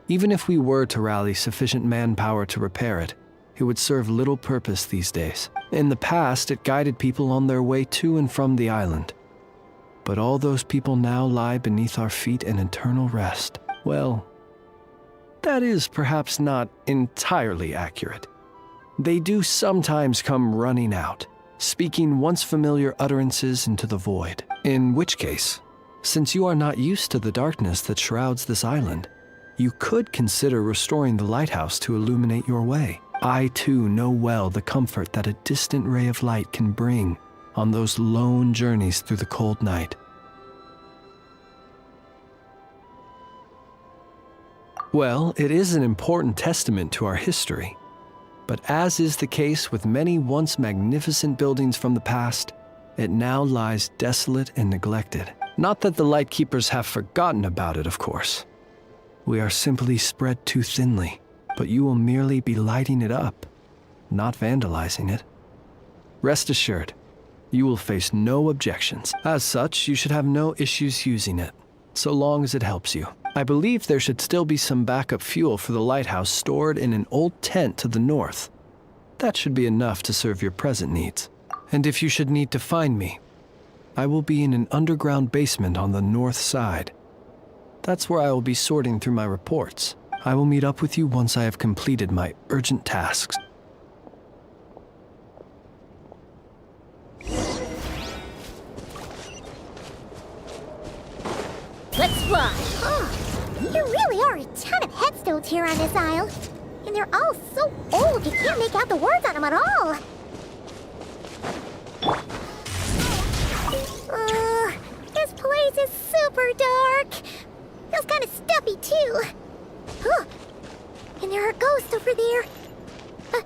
even if we were to rally sufficient manpower to repair it, it would serve little purpose these days. In the past, it guided people on their way to and from the island. But all those people now lie beneath our feet in eternal rest. Well, that is perhaps not entirely accurate. They do sometimes come running out, speaking once familiar utterances into the void. In which case, since you are not used to the darkness that shrouds this island, you could consider restoring the lighthouse to illuminate your way. I too know well the comfort that a distant ray of light can bring on those lone journeys through the cold night. Well, it is an important testament to our history. But as is the case with many once magnificent buildings from the past, it now lies desolate and neglected. Not that the Lightkeepers have forgotten about it, of course. We are simply spread too thinly, but you will merely be lighting it up, not vandalizing it. Rest assured, you will face no objections. As such, you should have no issues using it, so long as it helps you. I believe there should still be some backup fuel for the lighthouse stored in an old tent to the north. That should be enough to serve your present needs. And if you should need to find me, I will be in an underground basement on the north side. That's where I will be sorting through my reports. I will meet up with you once I have completed my urgent tasks. Let's fly! There really are a ton of headstones here on this isle. And they're all so old you can't make out the words on them at all. This place is super dark. Feels kind of stuffy too. And there are ghosts over there. But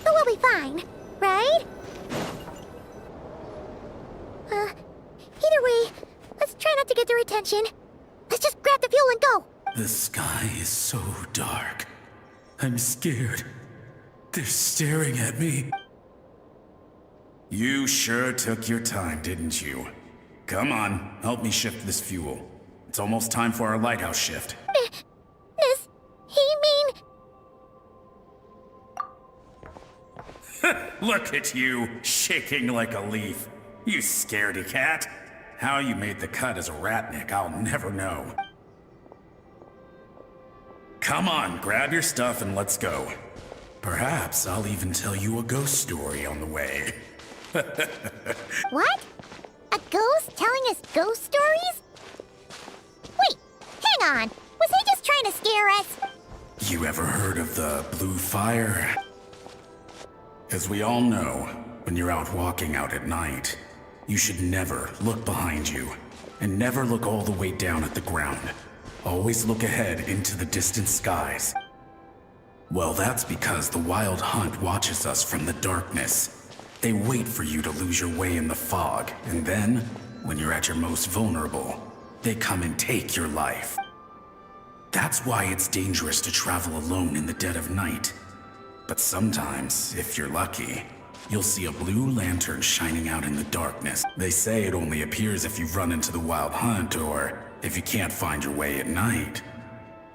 we'll be fine, right? Either way, let's try not to get their attention. Let's just grab the fuel and go. The sky is so dark. I'm scared. They're staring at me. You sure took your time, didn't you? Come on, help me shift this fuel. It's almost time for our lighthouse shift. Does he mean... Look at you, shaking like a leaf. You scaredy cat. How you made the cut as a ratnik, I'll never know. Come on, grab your stuff and let's go. Perhaps I'll even tell you a ghost story on the way. What? A ghost telling us ghost stories? Wait, hang on. Was he just trying to scare us? You ever heard of the blue fire? As we all know, when you're out walking out at night, you should never look behind you, and never look all the way down at the ground. Always look ahead into the distant skies. Well, that's because the Wild Hunt watches us from the darkness. They wait for you to lose your way in the fog, and then, when you're at your most vulnerable, they come and take your life. That's why it's dangerous to travel alone in the dead of night. But sometimes, if you're lucky, you'll see a blue lantern shining out in the darkness. They say it only appears if you've run into the Wild Hunt or if you can't find your way at night.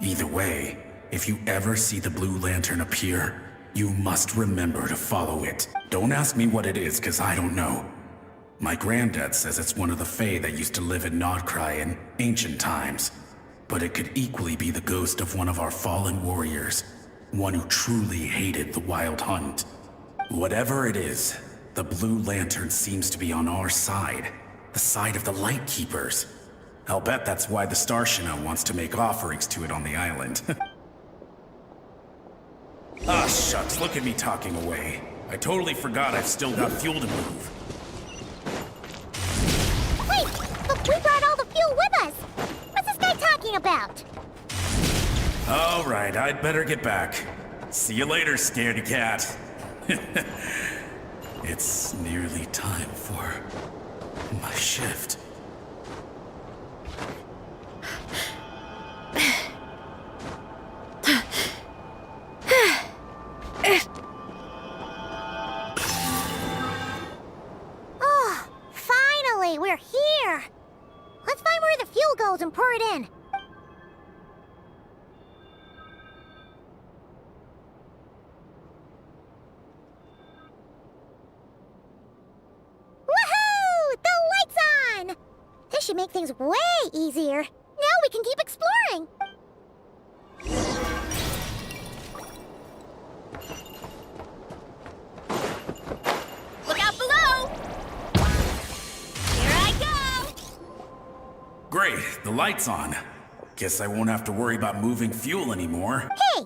Either way, if you ever see the blue lantern appear, you must remember to follow it. Don't ask me what it is, cause I don't know. My granddad says it's one of the Fae that used to live in Krai in ancient times. But it could equally be the ghost of one of our fallen warriors. One who truly hated the Wild Hunt. Whatever it is, the blue lantern seems to be on our side. The side of the Lightkeepers. I'll bet that's why the Starshina wants to make offerings to it on the island. Ah, shucks, look at me talking away. I totally forgot I've still got fuel to move. Wait, but we brought all the fuel with us. What's this guy talking about? All right, I'd better get back. See you later, scaredy cat. It's nearly time for my shift. Oh, finally, we're here. Let's find where the fuel goes and pour it in. This should make things way easier. Now we can keep exploring. Look out below! Here I go! Great, the light's on. Guess I won't have to worry about moving fuel anymore. Hey!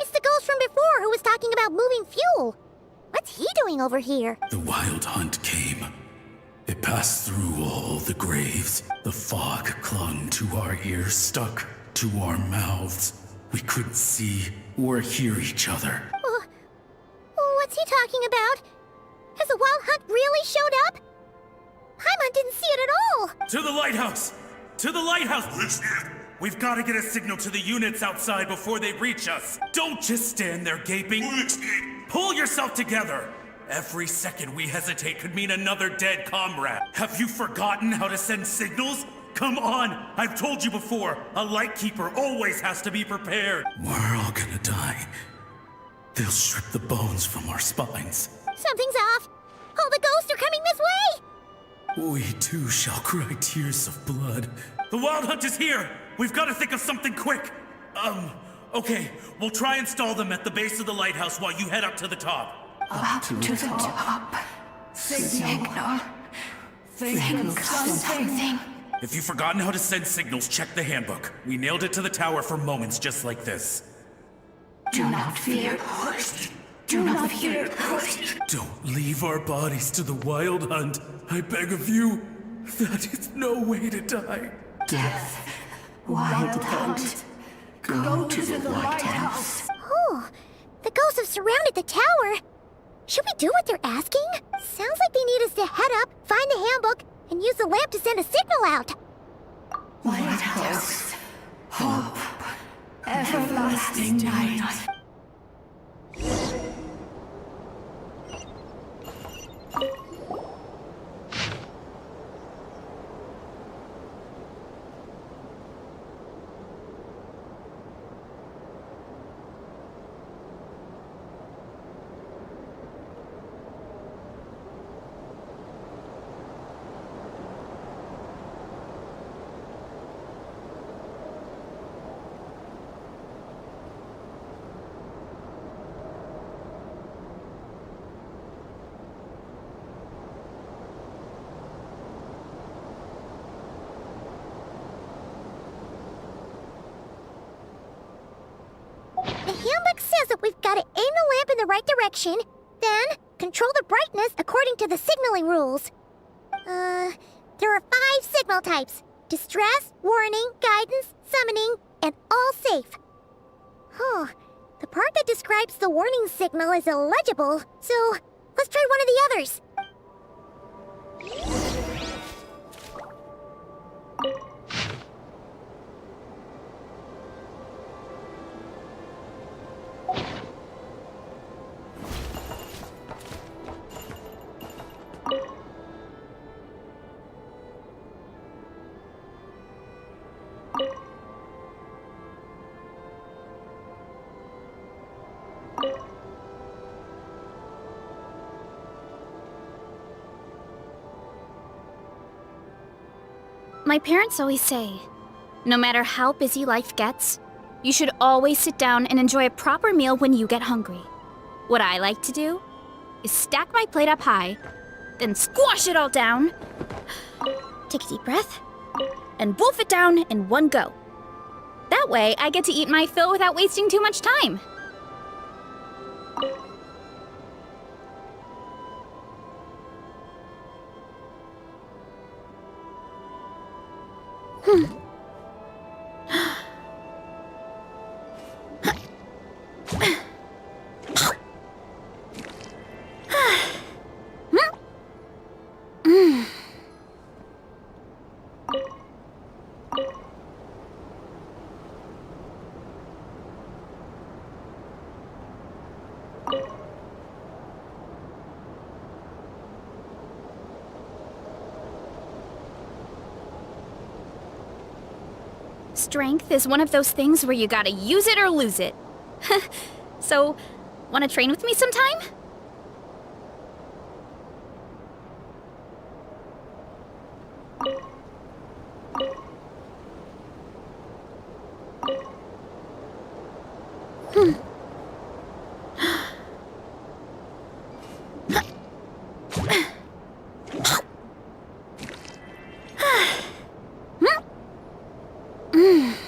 It's the ghost from before, who was talking about moving fuel. What's he doing over here? The Wild Hunt came. It passed through all the graves. The fog clung to our ears, stuck to our mouths. We couldn't see or hear each other. What's he talking about? Has the Wild Hunt really showed up? Paimon didn't see it at all! To the lighthouse! To the lighthouse! We've got to get a signal to the units outside before they reach us. Don't just stand there gaping. Pull yourself together! Every second we hesitate could mean another dead comrade. Have you forgotten how to send signals? Come on! I've told you before, a Lightkeeper always has to be prepared. We're all gonna die. They'll strip the bones from our spines. Something's off! All the ghosts are coming this way! We too shall cry tears of blood. The Wild Hunt is here! We've got to think of something quick! Okay, we'll try and stall them at the base of the lighthouse while you head up to the top. Up to the top. Signal. Think of something. If you've forgotten how to send signals, check the handbook. We nailed it to the tower for moments just like this. Do not fear. Do not fear. Don't leave our bodies to the Wild Hunt. I beg of you. That is no way to die. Death. Wild Hunt. Go to the lighthouse. Oh, the ghosts have surrounded the tower. Should we do what they're asking? Sounds like they need us to head up, find the handbook, and use the lamp to send a signal out. Lighthouse. Hope. Everlasting night. The handbook says that we've got to aim the lamp in the right direction, then control the brightness according to the signaling rules. There are 5 signal types: distress, warning, guidance, summoning, and all safe. The part that describes the warning signal is illegible, so let's try one of the others. My parents always say, no matter how busy life gets, you should always sit down and enjoy a proper meal when you get hungry. What I like to do is stack my plate up high, then squash it all down, take a deep breath, and wolf it down in one go. That way, I get to eat my fill without wasting too much time. Strength is one of those things where you gotta use it or lose it. So, wanna train with me sometime?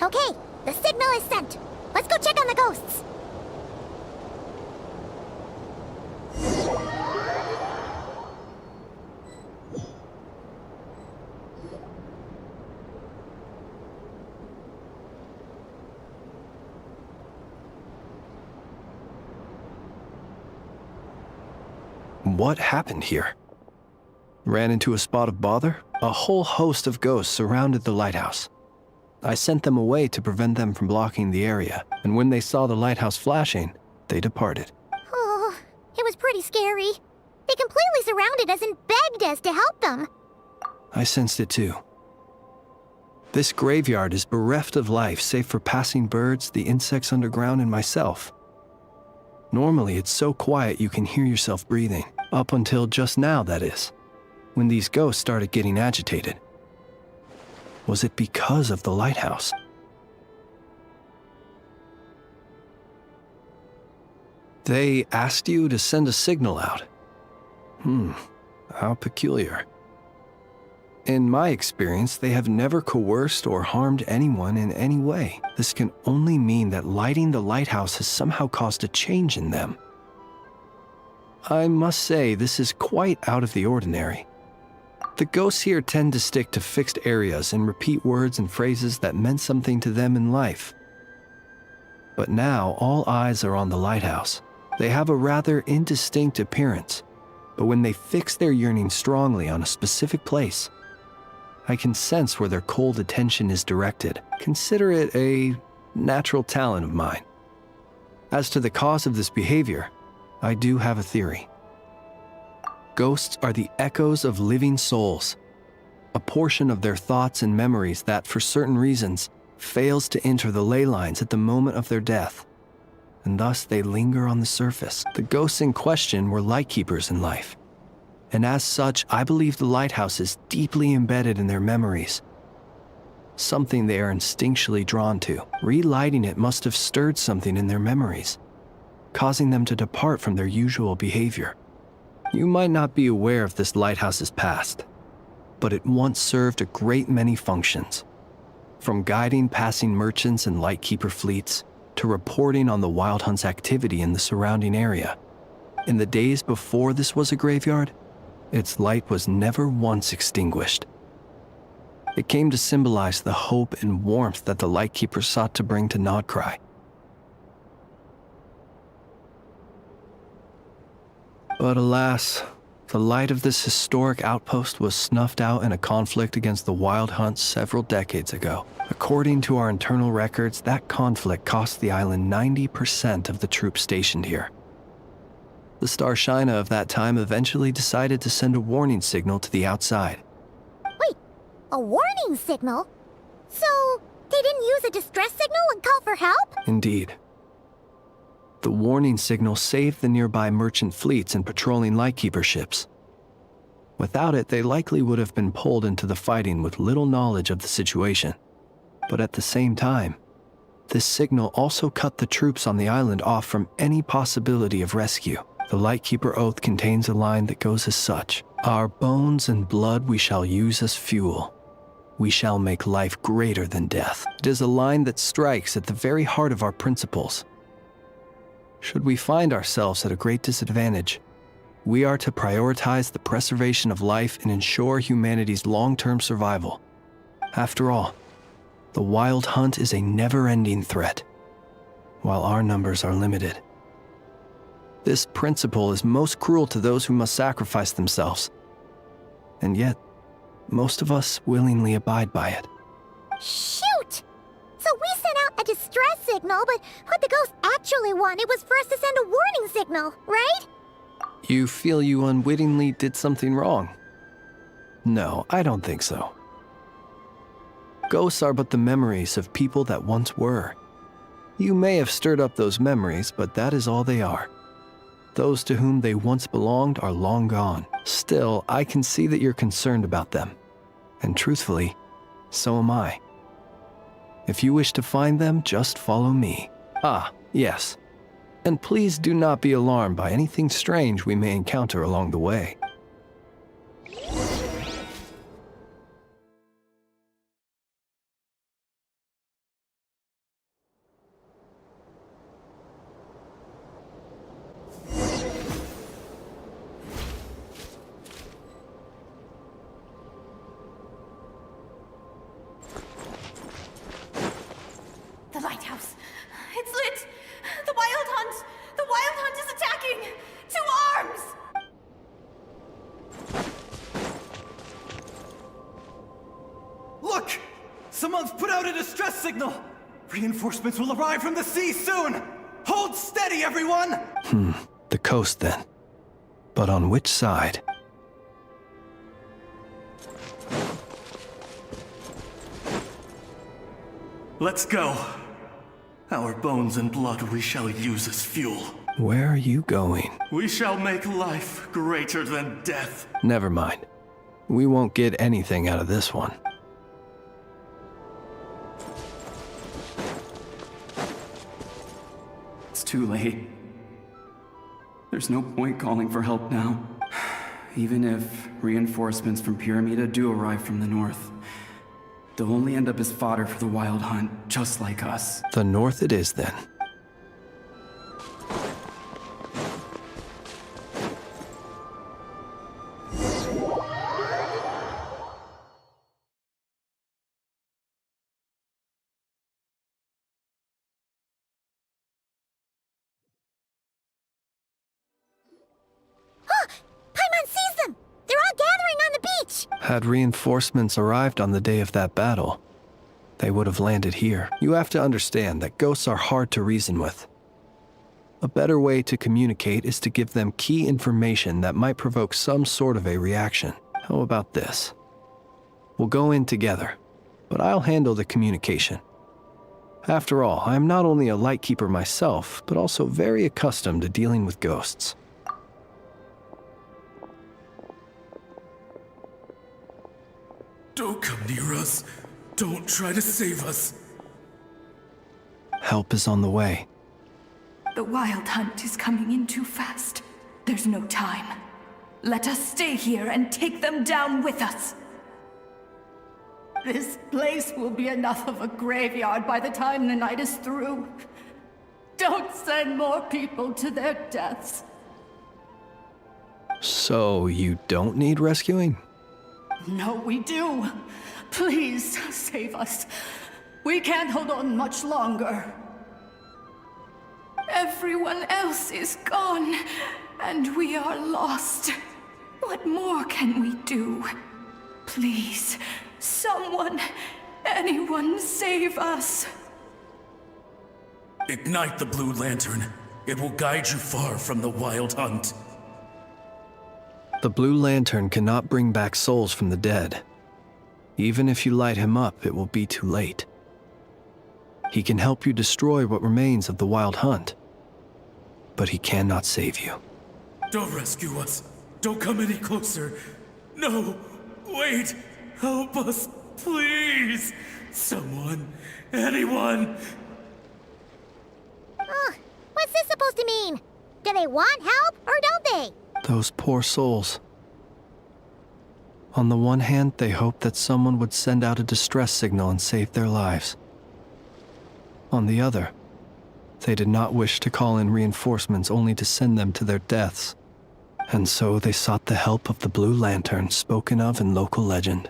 Okay, the signal is sent. Let's go check on the ghosts. And what happened here? Ran into a spot of bother? A whole host of ghosts surrounded the lighthouse. I sent them away to prevent them from blocking the area, and when they saw the lighthouse flashing, they departed. Oh, it was pretty scary. They completely surrounded us and begged us to help them. I sensed it too. This graveyard is bereft of life save for passing birds, the insects underground, and myself. Normally, it's so quiet you can hear yourself breathing. Up until just now, that is, when these ghosts started getting agitated. Was it because of the lighthouse? They asked you to send a signal out. How peculiar. In my experience, they have never coerced or harmed anyone in any way. This can only mean that lighting the lighthouse has somehow caused a change in them. I must say, this is quite out of the ordinary. The ghosts here tend to stick to fixed areas and repeat words and phrases that meant something to them in life. But now, all eyes are on the lighthouse. They have a rather indistinct appearance, but when they fix their yearning strongly on a specific place, I can sense where their cold attention is directed. Consider it a natural talent of mine. As to the cause of this behavior, I do have a theory. Ghosts are the echoes of living souls, a portion of their thoughts and memories that, for certain reasons, fails to enter the ley lines at the moment of their death, and thus they linger on the surface. The ghosts in question were lightkeepers in life, and as such, I believe the lighthouse is deeply embedded in their memories, something they are instinctually drawn to. Relighting it must have stirred something in their memories, causing them to depart from their usual behavior. You might not be aware of this lighthouse's past, but it once served a great many functions. From guiding passing merchants and lightkeeper fleets, to reporting on the Wild Hunt's activity in the surrounding area. In the days before this was a graveyard, its light was never once extinguished. It came to symbolize the hope and warmth that the lightkeeper sought to bring to Krai. But alas, the light of this historic outpost was snuffed out in a conflict against the Wild Hunt several decades ago. According to our internal records, that conflict cost the island 90% of the troops stationed here. The Starshina of that time eventually decided to send a warning signal to the outside. Wait, a warning signal? So, they didn't use a distress signal and call for help? Indeed. The warning signal saved the nearby merchant fleets and patrolling lightkeeper ships. Without it, they likely would have been pulled into the fighting with little knowledge of the situation. But at the same time, this signal also cut the troops on the island off from any possibility of rescue. The Lightkeeper Oath contains a line that goes as such: "Our bones and blood we shall use as fuel. We shall make life greater than death." It is a line that strikes at the very heart of our principles. Should we find ourselves at a great disadvantage, we are to prioritize the preservation of life and ensure humanity's long-term survival. After all, the Wild Hunt is a never-ending threat, while our numbers are limited. This principle is most cruel to those who must sacrifice themselves, and yet, most of us willingly abide by it. Shoot! So we sent out a distress signal, but what the ghost actually wanted was for us to send a warning signal, right? You feel you unwittingly did something wrong? No, I don't think so. Ghosts are but the memories of people that once were. You may have stirred up those memories, but that is all they are. Those to whom they once belonged are long gone. Still, I can see that you're concerned about them. And truthfully, so am I. If you wish to find them, just follow me. Ah, yes. And please do not be alarmed by anything strange we may encounter along the way. The lighthouse. It's lit! The Wild Hunt! The Wild Hunt is attacking! To arms! Someone's put out a distress signal! Reinforcements will arrive from the sea soon! Hold steady, everyone! The coast then. But on which side? Let's go. Our bones and blood we shall use as fuel. Where are you going? We shall make life greater than death. Never mind. We won't get anything out of this one. It's too late. There's no point calling for help now. Even if reinforcements from Pyramida do arrive from the north, they'll only end up as fodder for the Wild Hunt, just like us. The north it is then. Paimon sees them! They're all gathering on the beach! Had reinforcements arrived on the day of that battle, they would have landed here. You have to understand that ghosts are hard to reason with. A better way to communicate is to give them key information that might provoke some sort of a reaction. How about this? We'll go in together, but I'll handle the communication. After all, I am not only a lightkeeper myself, but also very accustomed to dealing with ghosts. Don't come near us. Don't try to save us. Help is on the way. The Wild Hunt is coming in too fast. There's no time. Let us stay here and take them down with us. This place will be enough of a graveyard by the time the night is through. Don't send more people to their deaths. So you don't need rescuing? No, we do. Please, save us. We can't hold on much longer. Everyone else is gone, and we are lost. What more can we do? Please, someone, anyone save us. Ignite the blue lantern. It will guide you far from the Wild Hunt. The blue lantern cannot bring back souls from the dead. Even if you light him up, it will be too late. He can help you destroy what remains of the Wild Hunt, but he cannot save you. Don't rescue us. Don't come any closer. No, wait. Help us, please. Someone, anyone. What's this supposed to mean? Do they want help, or don't they? Those poor souls. On the one hand, they hoped that someone would send out a distress signal and save their lives. On the other, they did not wish to call in reinforcements only to send them to their deaths. And so they sought the help of the Blue Lantern spoken of in local legend.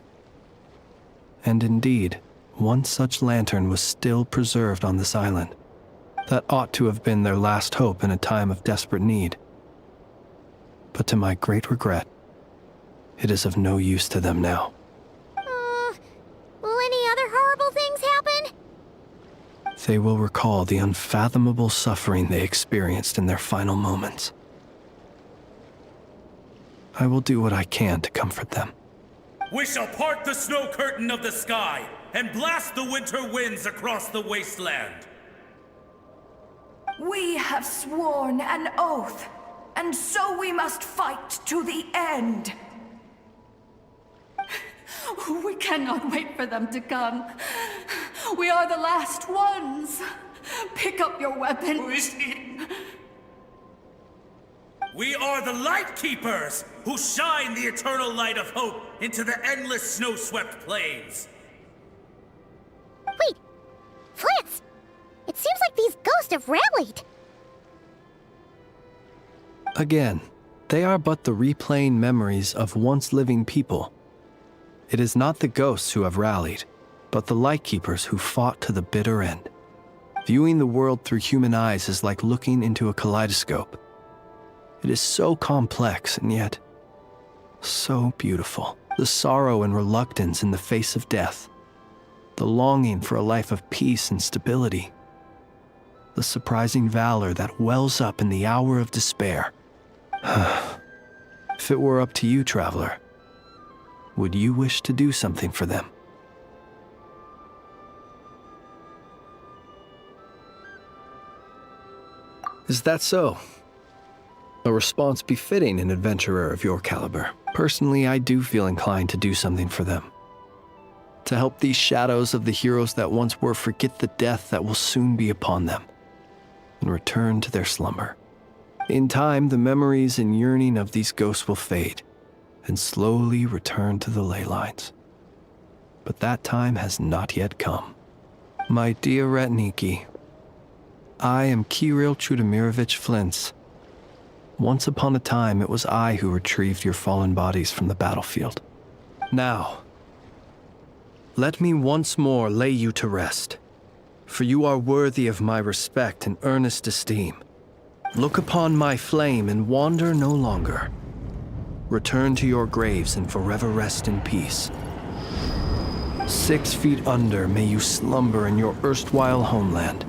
And indeed, one such lantern was still preserved on this island. That ought to have been their last hope in a time of desperate need. But to my great regret, it is of no use to them now. Will any other horrible things happen? They will recall the unfathomable suffering they experienced in their final moments. I will do what I can to comfort them. We shall part the snow curtain of the sky and blast the winter winds across the wasteland. We have sworn an oath, and so we must fight to the end. We cannot wait for them to come. We are the last ones. Pick up your weapons. We are the Light Keepers, who shine the eternal light of hope into the endless snow-swept plains. Wait! Flintz! It seems like these ghosts have rallied! Again, they are but the replaying memories of once living people. It is not the ghosts who have rallied, but the Lightkeepers who fought to the bitter end. Viewing the world through human eyes is like looking into a kaleidoscope. It is so complex and yet so beautiful. The sorrow and reluctance in the face of death. the longing for a life of peace and stability, the surprising valor that wells up in the hour of despair. If it were up to you, traveler, would you wish to do something for them? Is that so? A response befitting an adventurer of your caliber. Personally, I do feel inclined to do something for them. To help these shadows of the heroes that once were forget the death that will soon be upon them, and return to their slumber. In time, the memories and yearning of these ghosts will fade, and slowly return to the ley lines. But that time has not yet come. My dear Retniki, I am Kirill Chudamirovich Flintz. Once upon a time, it was I who retrieved your fallen bodies from the battlefield. Now, let me once more lay you to rest, for you are worthy of my respect and earnest esteem. Look upon my flame and wander no longer. Return to your graves and forever rest in peace. 6 feet under may you slumber in your erstwhile homeland,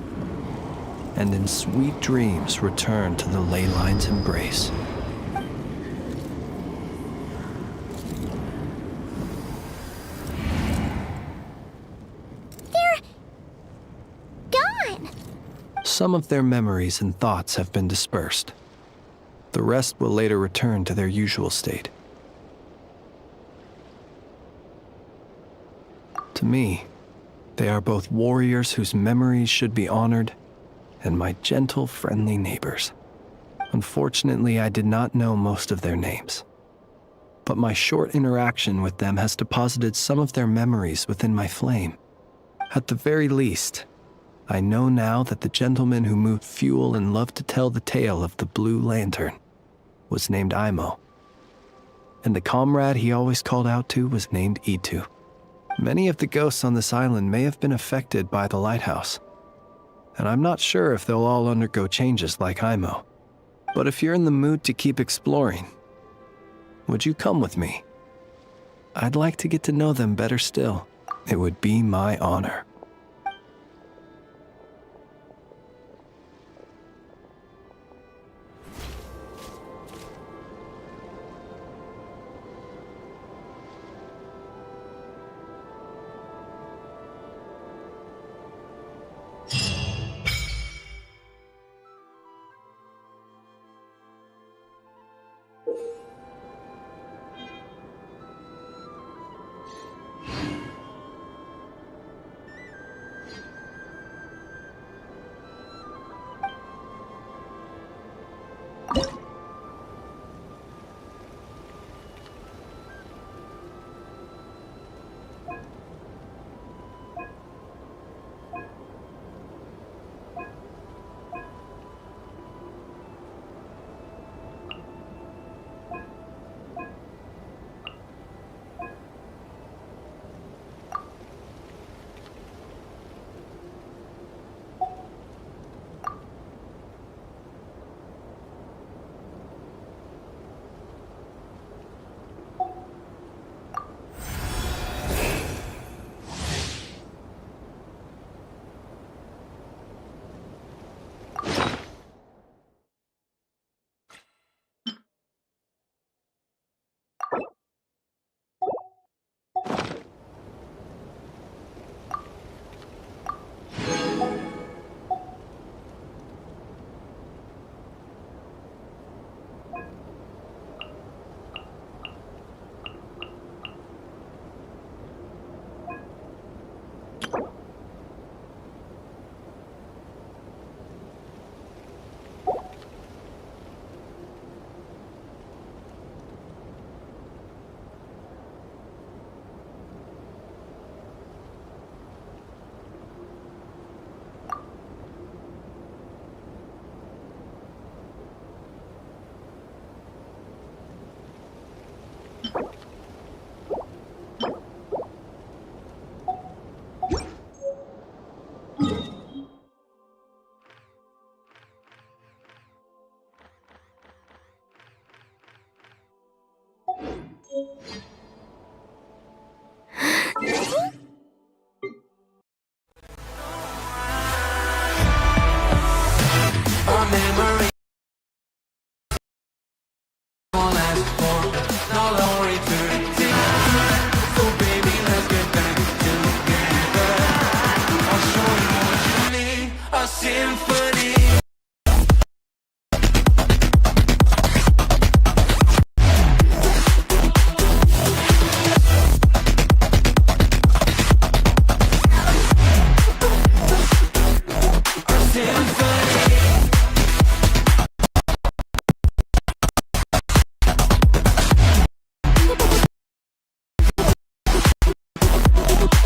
and in sweet dreams return to the ley line's embrace. They're gone. Some of their memories and thoughts have been dispersed. The rest will later return to their usual state. To me, they are both warriors whose memories should be honored, and my gentle, friendly neighbors. Unfortunately, I did not know most of their names, but my short interaction with them has deposited some of their memories within my flame. At the very least, I know now that the gentleman who moved fuel and loved to tell the tale of the Blue Lantern was named Imo, and the comrade he always called out to was named Itu. Many of the ghosts on this island may have been affected by the lighthouse, and I'm not sure if they'll all undergo changes like Imo. But if you're in the mood to keep exploring, would you come with me? I'd like to get to know them better still. It would be my honor.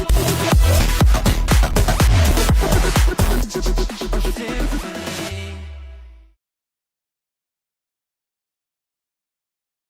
Bye.